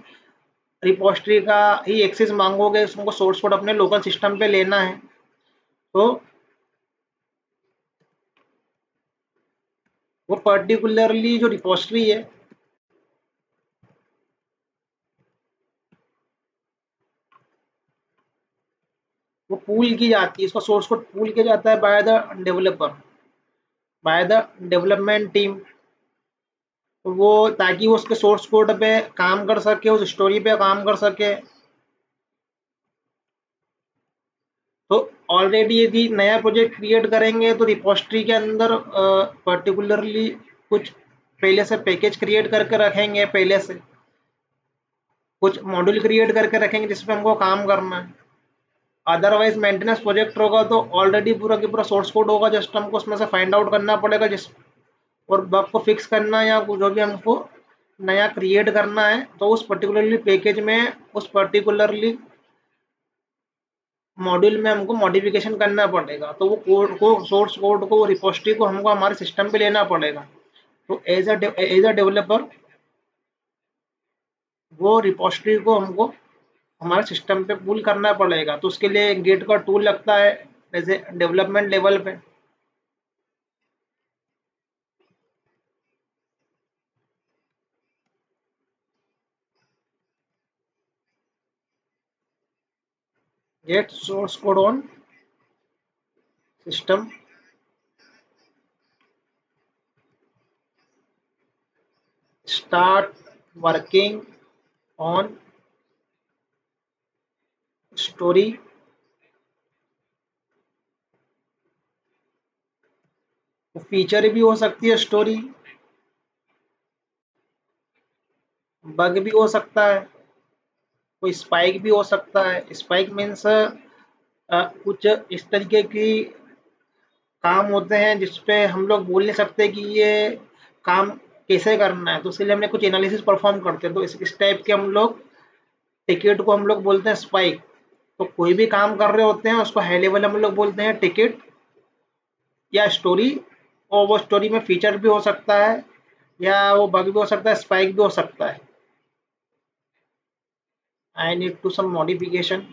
रिपोजिटरी का ही एक्सेस मांगोगे, उसको सोर्स कोड अपने लोकल सिस्टम पे लेना है। तो वो पर्टिकुलरली जो रिपोजिटरी है वो पूल की जाती है, इसका सोर्स कोड पूल किया जाता है by the developer, by the development team. वो ताकि वो उसके सोर्स कोड पे काम कर सके, उस स्टोरी पे काम कर सके। तो ऑलरेडी यदि नया प्रोजेक्ट क्रिएट करेंगे तो रिपोजिटरी के अंदर पर्टिकुलरली कुछ पहले से पैकेज क्रिएट करके रखेंगे, पहले से कुछ मॉड्यूल क्रिएट करके रखेंगे जिसपे हमको काम करना है। अदरवाइज मेंटेनेंस प्रोजेक्ट होगा तो ऑलरेडी पूरा की पूरा सोर्स कोड होगा, जस्ट हमको उसमें से फाइंड आउट करना पड़ेगा जिस और बग को फिक्स करना या जो भी हमको नया क्रिएट करना है तो उस पर्टिकुलरली पैकेज में उस पर्टिकुलरली मॉड्यूल में हमको मॉडिफिकेशन करना पड़ेगा। तो वो कोड को, सोर्स कोड को, रिपोजिटरी को हमको हमारे सिस्टम पे लेना पड़ेगा। तो एज अ डेवलपर वो रिपोजिटरी को हमको हमारे सिस्टम पे पुल करना पड़ेगा। तो उसके लिए गेट का टूल लगता है जैसे डेवलपमेंट लेवल पे। Get source code on system, start working on story. Feature भी हो सकती है स्टोरी, बग भी हो सकता है, कोई स्पाइक भी हो सकता है। स्पाइक मीन्स कुछ इस तरीके की काम होते हैं जिसपे हम लोग बोल नहीं सकते कि ये काम कैसे करना है, तो इसलिए हमने कुछ एनालिसिस परफॉर्म करते हैं। तो इस टाइप के हम लोग टिकट को हम लोग बोलते हैं स्पाइक। तो कोई भी काम कर रहे होते हैं उसको हाई लेवल हम लोग बोलते हैं टिकट या स्टोरी। और वो स्टोरी में फीचर भी हो सकता है या वो बग भी हो सकता है, स्पाइक भी हो सकता है। I need to some modification.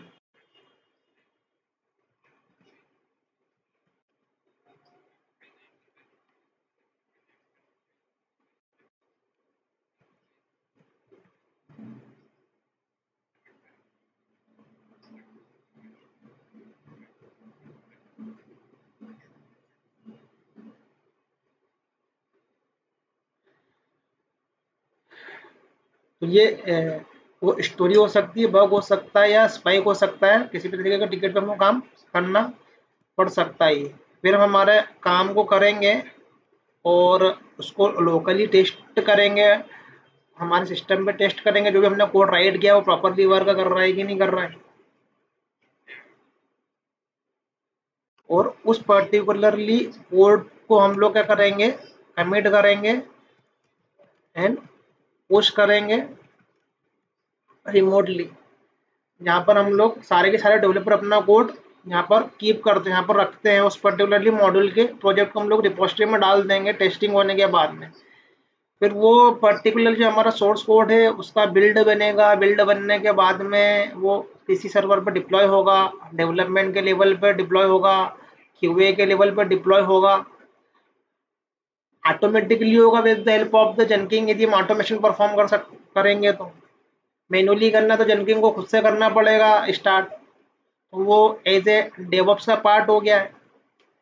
तो ये वो स्टोरी हो सकती है, बग हो सकता है या स्पाइक हो सकता है, किसी भी तरीके का टिकट पे हमको काम करना पड़ सकता है। फिर हम हमारे काम को करेंगे और उसको लोकली टेस्ट करेंगे, हमारे सिस्टम पे टेस्ट करेंगे जो भी हमने कोड राइट किया वो प्रॉपरली वर्क कर रहा है कि नहीं कर रहा है। और उस पर्टिकुलरली कोड को हम लोग क्या करेंगे, कमिट करेंगे एंड पुश करेंगे रिमोटली, जहाँ पर हम लोग सारे के सारे डेवलपर अपना कोड यहाँ पर कीप करते हैं, यहाँ पर रखते हैं। उस पर्टिकुलरली मॉड्यूल के प्रोजेक्ट को हम लोग रिपोजिटरी में डाल देंगे टेस्टिंग होने के बाद में। फिर वो पर्टिकुलर जो हमारा सोर्स कोड है उसका बिल्ड बनेगा, बिल्ड बनने के बाद में वो किसी सर्वर पर डिप्लॉय होगा, डेवलपमेंट के लेवल पर डिप्लॉय होगा, क्यूए के लेवल पर डिप्लॉय होगा, ऑटोमेटिकली होगा with the help of the जेनकिन। यदि हम ऑटोमेशन परफॉर्म करेंगे तो मैनुअली करना तो जेनकिन को खुद से करना पड़ेगा स्टार्ट। तो वो एज ए डेवऑप्स का पार्ट हो गया है।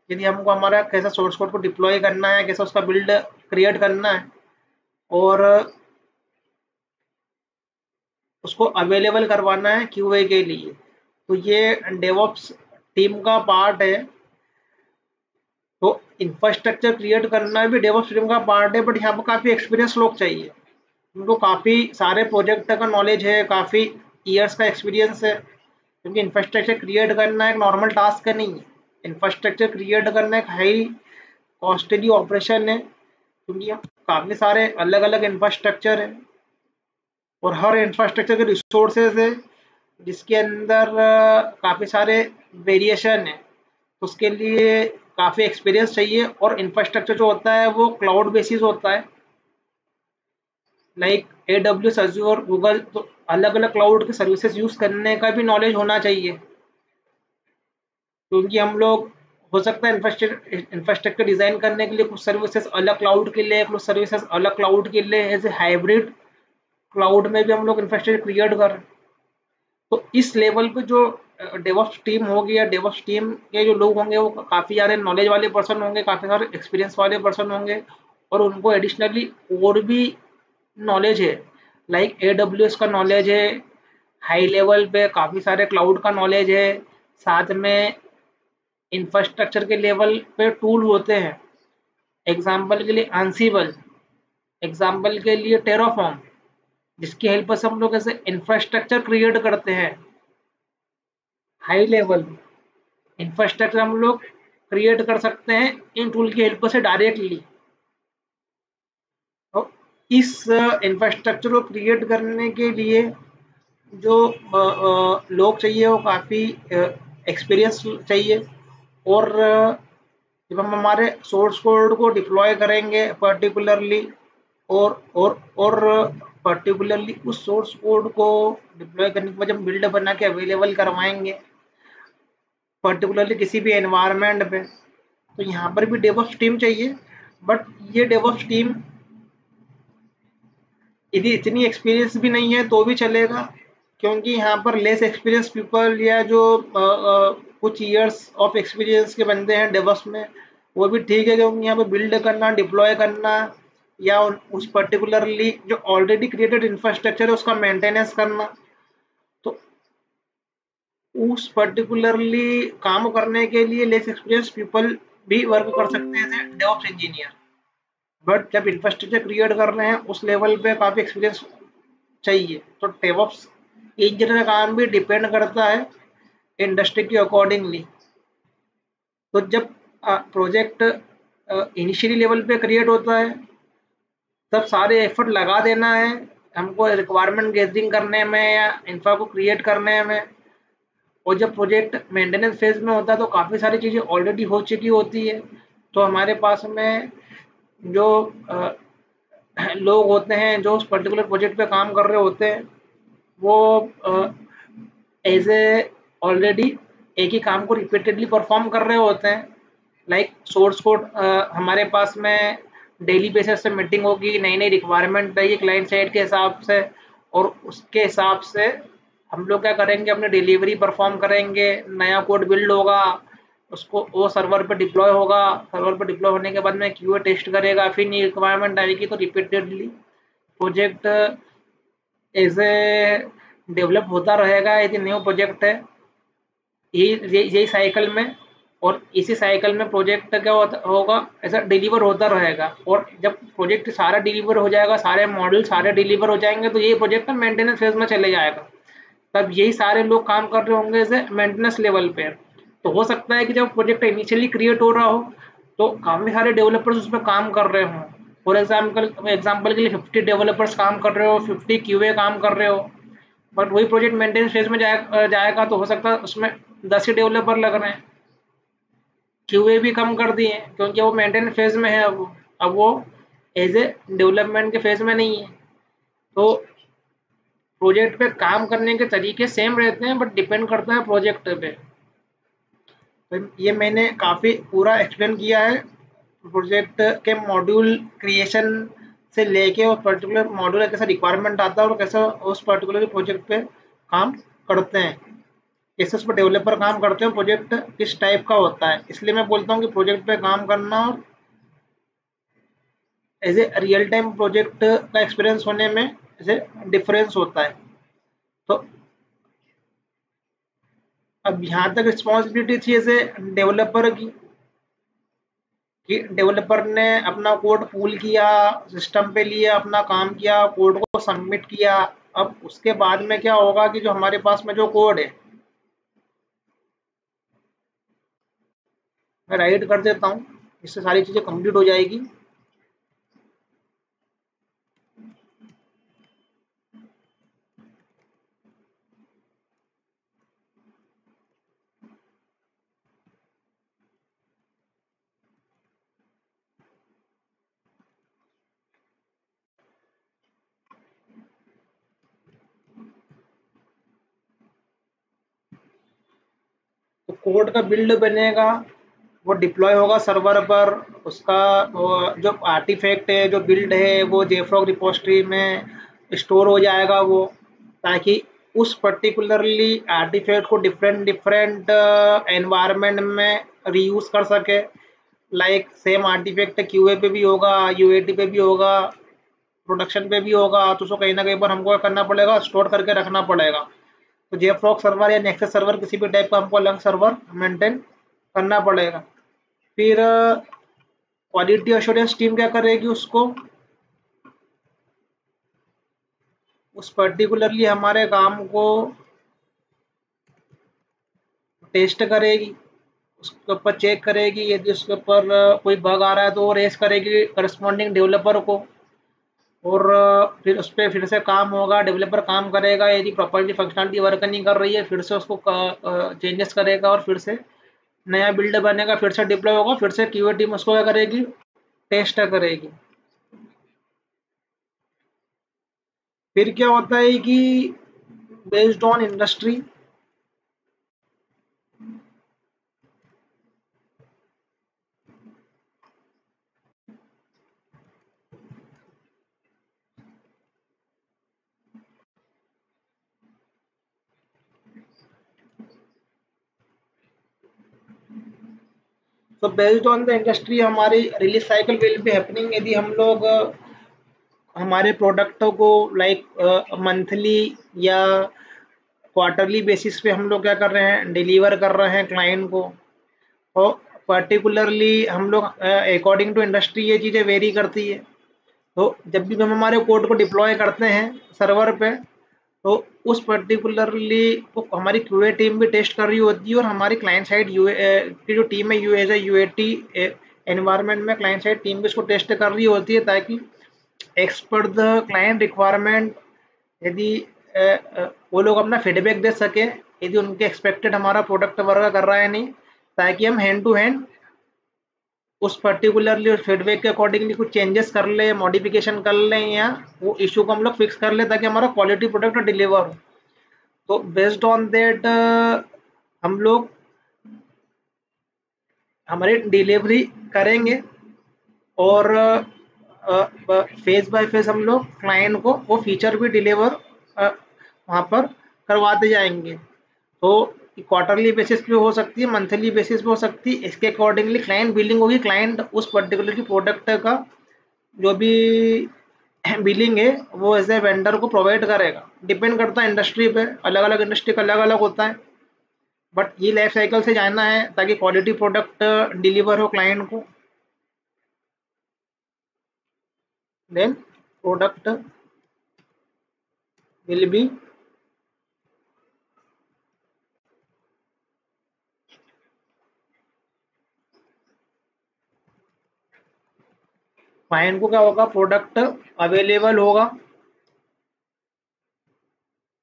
यदि हमको हमारा कैसा सोर्स कोड को डिप्लॉय करना है, कैसा उसका बिल्ड क्रिएट करना है और उसको अवेलेबल करवाना है क्यूए के लिए। तो ये डेवऑप्स टीम का पार्ट है। तो इंफ्रास्ट्रक्चर क्रिएट करना भी डेवऑप्स टीम का पार्ट है, बट यहाँ पर काफ़ी एक्सपीरियंस लोग चाहिए। उनको काफ़ी सारे प्रोजेक्ट का नॉलेज है, काफ़ी ईयर्स का एक्सपीरियंस है, क्योंकि इंफ्रास्ट्रक्चर क्रिएट करना एक नॉर्मल टास्क नहीं है। इंफ्रास्ट्रक्चर क्रिएट करना एक हाई कॉस्टली ऑपरेशन है, क्योंकि काफ़ी सारे अलग अलग इंफ्रास्ट्रक्चर है और हर इंफ्रास्ट्रक्चर के रिसोर्सेज है जिसके अंदर काफ़ी सारे वेरिएशन है। तो उसके लिए काफ़ी एक्सपीरियंस चाहिए। और इंफ्रास्ट्रक्चर जो होता है वो क्लाउड बेसिस होता है, लाइक AWS, अज़ूर, गूगल। तो अलग अलग क्लाउड के सर्विसेज यूज़ करने का भी नॉलेज होना चाहिए, क्योंकि हम लोग हो सकता है इंफ्रास्ट्रक्चर डिज़ाइन करने के लिए कुछ सर्विसेज अलग क्लाउड के लिए, कुछ सर्विसेज अलग क्लाउड के लिए, एज ए हाइब्रिड क्लाउड में भी हम लोग इंफ्रास्ट्रक्चर क्रिएट कर रहे हैं। तो इस लेवल पे जो डेवऑप्स टीम होगी या डेवऑप्स टीम के जो लोग होंगे वो काफ़ी सारे नॉलेज वाले पर्सन होंगे, काफ़ी सारे एक्सपीरियंस वाले पर्सन होंगे, और उनको एडिशनली और भी नॉलेज है, लाइक AWS का नॉलेज है, हाई लेवल पे काफ़ी सारे क्लाउड का नॉलेज है, साथ में इंफ्रास्ट्रक्चर के लेवल पे टूल होते हैं, एग्जाम्पल के लिए Ansible, एग्जाम्पल के लिए टेराफॉर्म, जिसकी हेल्प से हम लोग ऐसे इंफ्रास्ट्रक्चर क्रिएट करते हैं। हाई लेवल इंफ्रास्ट्रक्चर हम लोग क्रिएट कर सकते हैं इन टूल की हेल्प से डायरेक्टली। तो इस इंफ्रास्ट्रक्चर को क्रिएट करने के लिए जो लोग चाहिए वो काफ़ी एक्सपीरियंस चाहिए। और जब हम हमारे सोर्स कोड को डिप्लॉय करेंगे पर्टिकुलरली, और पर्टिकुलरली उस सोर्स कोड को डिप्लॉय करने के बाद जब बिल्ड बना के अवेलेबल करवाएंगे पर्टिकुलरली किसी भी एनवायरनमेंट पे, तो यहाँ पर भी डेवऑप्स टीम चाहिए। बट ये डेवऑप्स टीम यदि इतनी एक्सपीरियंस भी नहीं है तो भी चलेगा, क्योंकि यहाँ पर लेस एक्सपीरियंस पीपल या जो कुछ ईयर्स ऑफ एक्सपीरियंस के बंदे हैं डेवऑप्स में, वो भी ठीक है, क्योंकि यहाँ पे बिल्ड करना, डिप्लॉय करना, या उस पर्टिकुलरली जो ऑलरेडी क्रिएटेड इंफ्रास्ट्रक्चर है उसका मेंटेनेंस करना, तो उस पर्टिकुलरली काम करने के लिए लेस एक्सपीरियंस पीपल भी वर्क कर सकते हैं डेवऑप्स इंजीनियर। बट जब इंफ्रास्ट्रक्चर क्रिएट कर रहे हैं उस लेवल पे काफ़ी एक्सपीरियंस चाहिए। तो डेवऑप्स इंजीनियर का काम भी डिपेंड करता है इंडस्ट्री के अकॉर्डिंगली। तो जब प्रोजेक्ट इनिशियली लेवल पे क्रिएट होता है तब सारे एफर्ट लगा देना है हमको रिक्वायरमेंट गैदरिंग करने में या इंफ्रा को क्रिएट करने में। और जब प्रोजेक्ट मेंटेनेंस फेज में होता है तो काफ़ी सारी चीज़ें ऑलरेडी हो चुकी होती है। तो हमारे पास में जो लोग होते हैं जो उस पर्टिकुलर प्रोजेक्ट पे काम कर रहे होते हैं, वो एज ए ऑलरेडी एक ही काम को रिपीटेडली परफॉर्म कर रहे होते हैं। लाइक सोर्स कोड हमारे पास में डेली बेसिस से मीटिंग होगी, नई नई रिक्वायरमेंट रहेगी क्लाइंट साइड के हिसाब से, और उसके हिसाब से हम लोग क्या करेंगे, अपने डिलीवरी परफॉर्म करेंगे, नया कोड बिल्ड होगा, उसको वो सर्वर पर डिप्लॉय होगा, सर्वर पर डिप्लॉय होने के बाद में क्यूए टेस्ट करेगा, फिर नई रिक्वायरमेंट आएगी, तो repeatedly project as a develop होता रहेगा। यदि न्यू प्रोजेक्ट है यही साइकिल में, और इसी साइकिल में प्रोजेक्ट क्या होगा, ऐसा डिलीवर होता रहेगा। और जब प्रोजेक्ट सारा डिलीवर हो जाएगा, सारे मॉडल सारे डिलीवर हो जाएंगे, तो ये प्रोजेक्ट मेंटेनेंस फेज में चले जाएगा। तब यही सारे लोग काम कर रहे होंगे एज ए मेंटेनेंस लेवल पे। तो हो सकता है कि जब प्रोजेक्ट इनिशियली क्रिएट हो रहा हो तो काफ़ी सारे डेवलपर्स उस पर काम कर रहे हों। फॉर एग्जाम्पल के लिए 50 डेवलपर्स काम कर रहे हो, 50 क्यूए काम कर रहे हो, बट वही प्रोजेक्ट मेंटेनेंस फेज में जाएगा तो हो सकता है उसमें 10 ही डेवलपर लग रहे हैं, क्यूए भी कम कर दिए क्योंकि वो मेंटेनेंस फेज में है। अब वो एज ए डेवलपमेंट के फेज में नहीं है। तो प्रोजेक्ट पे काम करने के तरीके सेम रहते हैं, बट डिपेंड करता है प्रोजेक्ट पे। तो ये मैंने काफ़ी पूरा एक्सप्लेन किया है प्रोजेक्ट के मॉड्यूल क्रिएशन से लेके, और पर्टिकुलर मॉड्यूल कैसा रिक्वायरमेंट आता है और कैसा उस पर्टिकुलर प्रोजेक्ट पे काम करते हैं, कैसे उस पर डेवलपर काम करते हैं, प्रोजेक्ट किस टाइप का होता है। इसलिए मैं बोलता हूँ कि प्रोजेक्ट पे काम करना और as a real time project का एक्सपीरियंस होने में ऐसे डिफरेंस होता है। तो अब यहाँ तक रिस्पॉन्सिबिलिटी थी एज ए डेवलपर की, कि डेवलपर ने अपना कोड पूल किया, सिस्टम पे लिया, अपना काम किया, कोड को सबमिट किया। अब उसके बाद में क्या होगा कि जो हमारे पास में जो कोड है, मैं राइट कर देता हूँ, इससे सारी चीज़ें कंप्लीट हो जाएगी। तो कोड का बिल्ड बनेगा, वो डिप्लॉय होगा सर्वर पर, उसका जो आर्टिफैक्ट है, जो बिल्ड है, वो जेफ्रॉग रिपोजिटरी में स्टोर हो जाएगा वो, ताकि उस पर्टिकुलरली आर्टिफैक्ट को डिफरेंट डिफरेंट एनवायरनमेंट में रीयूज कर सके। लाइक सेम आर्टिफैक्ट क्यूए पे भी होगा, यूएटी पे भी होगा, प्रोडक्शन पे भी होगा, तो उसको कहीं ना कहीं पर हमको क्या करना पड़ेगा, स्टोर करके रखना पड़ेगा। तो जेफ्रॉग सर्वर या नेक्सस सर्वर किसी भी टाइप का हमको अलग सर्वर मेंटेन करना पड़ेगा। फिर क्वालिटी एश्योरेंस टीम क्या करेगी, उसको उस पर्टिकुलरली हमारे काम को टेस्ट करेगी, उसके ऊपर चेक करेगी, यदि उसके ऊपर कोई बग आ रहा है तो वो रेस करेगी करस्पॉन्डिंग डेवलपर को, और फिर उस पर फिर से काम होगा, डेवलपर काम करेगा, यदि प्रॉपर्ली फंक्शनलिटी वर्क नहीं कर रही है फिर से उसको चेंजेस करेगा, और फिर से नया बिल्ड बनेगा, फिर से डिप्लॉय होगा, फिर से क्यूए टीम उसको क्या करेगी, टेस्ट करेगी। फिर क्या होता है कि बेस्ड ऑन इंडस्ट्री, तो बेस्ड ऑन द इंडस्ट्री हमारी release cycle will be happening. यदि हम लोग हमारे प्रोडक्टों को लाइक मंथली या क्वार्टरली बेसिस पे हम लोग क्या कर रहे हैं, डिलीवर कर रहे हैं क्लाइंट को। और पर्टिकुलरली हम लोग अकॉर्डिंग टू इंडस्ट्री ये चीज़ें वेरी करती है। तो जब भी हम हमारे कोड को डिप्लॉय करते हैं सर्वर पे, तो उस पर्टिकुलरली वो हमारी क्यूए टीम भी टेस्ट कर रही होती है, और हमारी क्लाइंट साइड यूए की जो टीम है, you as a UAT environment में क्लाइंट साइड टीम भी इसको टेस्ट कर रही होती है, ताकि एक्स पर द क्लाइंट रिक्वायरमेंट, यदि वो लोग अपना फीडबैक दे सके, यदि उनके एक्सपेक्टेड हमारा प्रोडक्ट वर्क कर रहा है नहीं, ताकि हम हैंड टू हैंड उस पर्टिकुलरली उस फीडबैक के अकॉर्डिंगली कुछ चेंजेस कर ले, मॉडिफिकेशन कर लें, या वो इशू को हम लोग फिक्स कर ले, ताकि हमारा क्वालिटी प्रोडक्ट डिलीवर हो। तो बेस्ड ऑन दैट हम लोग हमारी डिलीवरी करेंगे, और फेज बाय फेज हम लोग क्लाइंट को वो फीचर भी डिलीवर वहाँ पर करवाते जाएंगे। तो क्वार्टरली बेसिस पे हो सकती है, मंथली बेसिस पे हो सकती है, इसके अकॉर्डिंगली क्लाइंट बिलिंग होगी, क्लाइंट उस पर्टिकुलर की प्रोडक्ट का जो भी बिलिंग है वो एज ए वेंडर को प्रोवाइड करेगा। डिपेंड करता है इंडस्ट्री पे, अलग अलग इंडस्ट्री का अलग अलग होता है, बट ये लाइफ साइकिल से जानना है ताकि क्वालिटी प्रोडक्ट डिलीवर हो क्लाइंट को। Then product will be client को क्या होगा, प्रोडक्ट अवेलेबल होगा।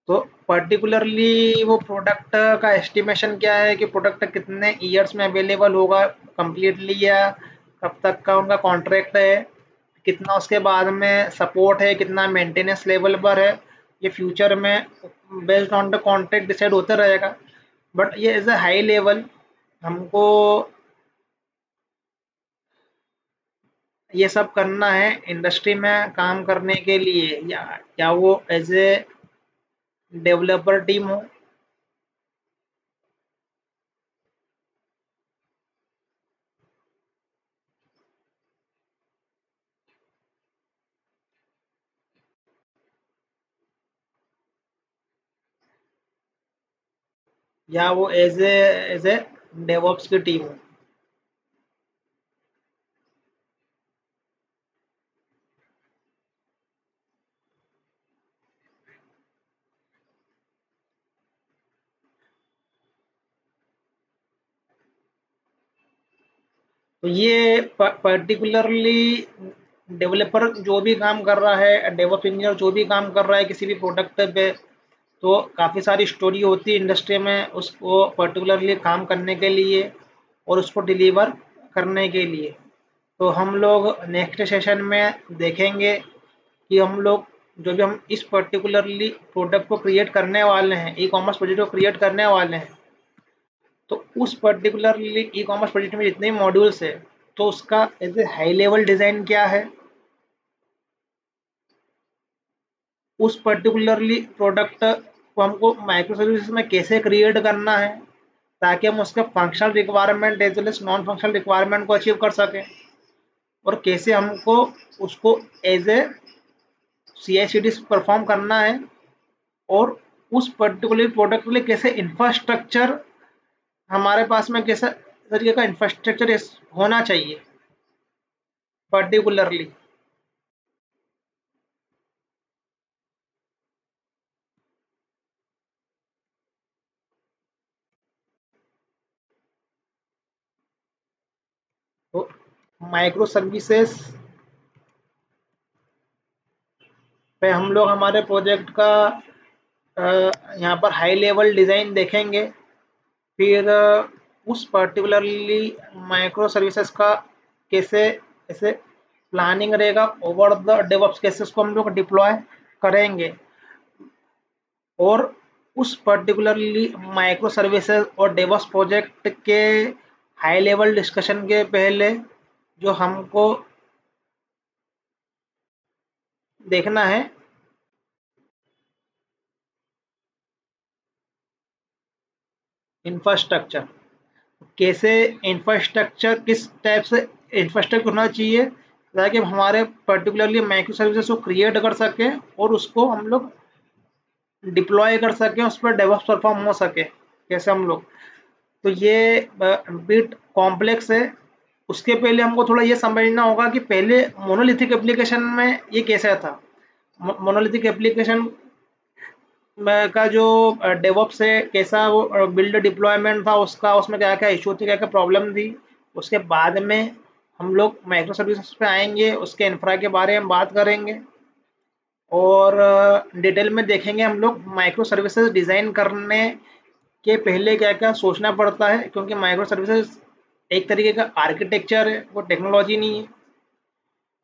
तो पर्टिकुलरली वो प्रोडक्ट का एस्टिमेशन क्या है कि प्रोडक्ट कितने ईयर्स में अवेलेबल होगा कंप्लीटली, या कब तक का उनका कॉन्ट्रैक्ट है, कितना उसके बाद में सपोर्ट है, कितना मेंटेनेंस लेवल पर है, ये फ्यूचर में based on the contract decide होता रहेगा। बट ये एज ए हाई लेवल हमको ये सब करना है इंडस्ट्री में काम करने के लिए, या वो एज ए डेवलपर टीम हो। या वो एज ए डेवऑप्स की टीम हो। तो ये पर्टिकुलरली डेवलपर जो भी काम कर रहा है, डेवऑप्स इंजीनियर जो भी काम कर रहा है किसी भी प्रोडक्ट पे, तो काफ़ी सारी स्टोरी होती है इंडस्ट्री में उसको पर्टिकुलरली काम करने के लिए और उसको डिलीवर करने के लिए। तो हम लोग नेक्स्ट सेशन में देखेंगे कि हम लोग जो भी हम इस पर्टिकुलरली प्रोडक्ट को क्रिएट करने वाले हैं, ई कॉमर्स प्रोजेक्ट को क्रिएट करने वाले हैं, तो उस पर्टिकुलरली ई कॉमर्स प्रोजेक्ट में जितने मॉड्यूल्स है, तो उसका as a high level design क्या है, उस पर्टिकुलरली प्रोडक्ट को हमको माइक्रो सर्विसेज में कैसे क्रिएट करना है ताकि हम उसके functional requirement as well as non functional requirement को अचीव कर सकें, और कैसे हमको उसको एज ए CI/CD परफॉर्म करना है, और उस पर्टिकुलर प्रोडक्ट के लिए कैसे इंफ्रास्ट्रक्चर हमारे पास में कैसा तरीके का इंफ्रास्ट्रक्चर होना चाहिए पर्टिकुलरली। तो माइक्रो सर्विसेज पे हम लोग हमारे प्रोजेक्ट का यहाँ पर हाई लेवल डिज़ाइन देखेंगे, फिर उस पर्टिकुलरली माइक्रो सर्विसेज का कैसे ऐसे प्लानिंग रहेगा, ओवर द डेवऑप्स कैसे उसको हम लोग डिप्लॉय करेंगे, और उस पर्टिकुलरली माइक्रो सर्विसेज और डेवऑप्स प्रोजेक्ट के हाई लेवल डिस्कशन के पहले जो हमको देखना है, इंफ्रास्ट्रक्चर कैसे, इंफ्रास्ट्रक्चर किस टाइप से इंफ्रास्ट्रक्चर होना चाहिए ताकि हम हमारे पर्टिकुलरली माइक्रो सर्विसेज को क्रिएट कर सकें और उसको हम लोग डिप्लॉय कर सकें, उस पर डेवऑप्स परफॉर्म हो सके कैसे हम लोग। तो ये बिट कॉम्प्लेक्स है। उसके पहले हमको थोड़ा ये समझना होगा कि पहले मोनोलिथिक एप्लीकेशन में ये कैसा था। मोनोलिथिक एप्लीकेशन का जो डेवऑप्स है कैसा वो बिल्ड डिप्लॉयमेंट था उसका, उसमें क्या क्या इशू थे, क्या क्या प्रॉब्लम थी। उसके बाद में हम लोग माइक्रो सर्विसेज पे आएंगे, उसके इंफ्रा के बारे में बात करेंगे, और डिटेल में देखेंगे हम लोग माइक्रो सर्विसेज डिज़ाइन करने के पहले क्या क्या सोचना पड़ता है, क्योंकि माइक्रो सर्विसेज एक तरीके का आर्किटेक्चर है, वो टेक्नोलॉजी नहीं है।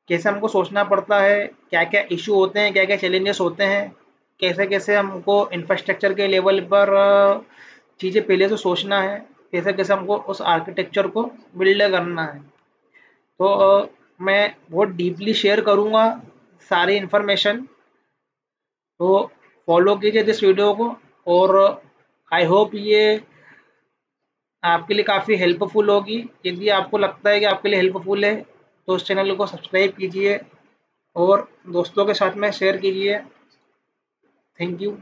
कैसे हमको सोचना पड़ता है, क्या क्या इशू होते हैं, क्या क्या चैलेंजेस होते हैं, कैसे कैसे हमको इंफ्रास्ट्रक्चर के लेवल पर चीज़ें पहले से सोचना है, कैसे कैसे हमको उस आर्किटेक्चर को बिल्ड करना है। तो मैं बहुत डीपली शेयर करूँगा सारी इन्फॉर्मेशन, तो फॉलो कीजिए इस वीडियो को, और आई होप ये आपके लिए काफ़ी हेल्पफुल होगी। यदि आपको लगता है कि आपके लिए हेल्पफुल है तो उस चैनल को सब्सक्राइब कीजिए और दोस्तों के साथ में शेयर कीजिए। Thank you.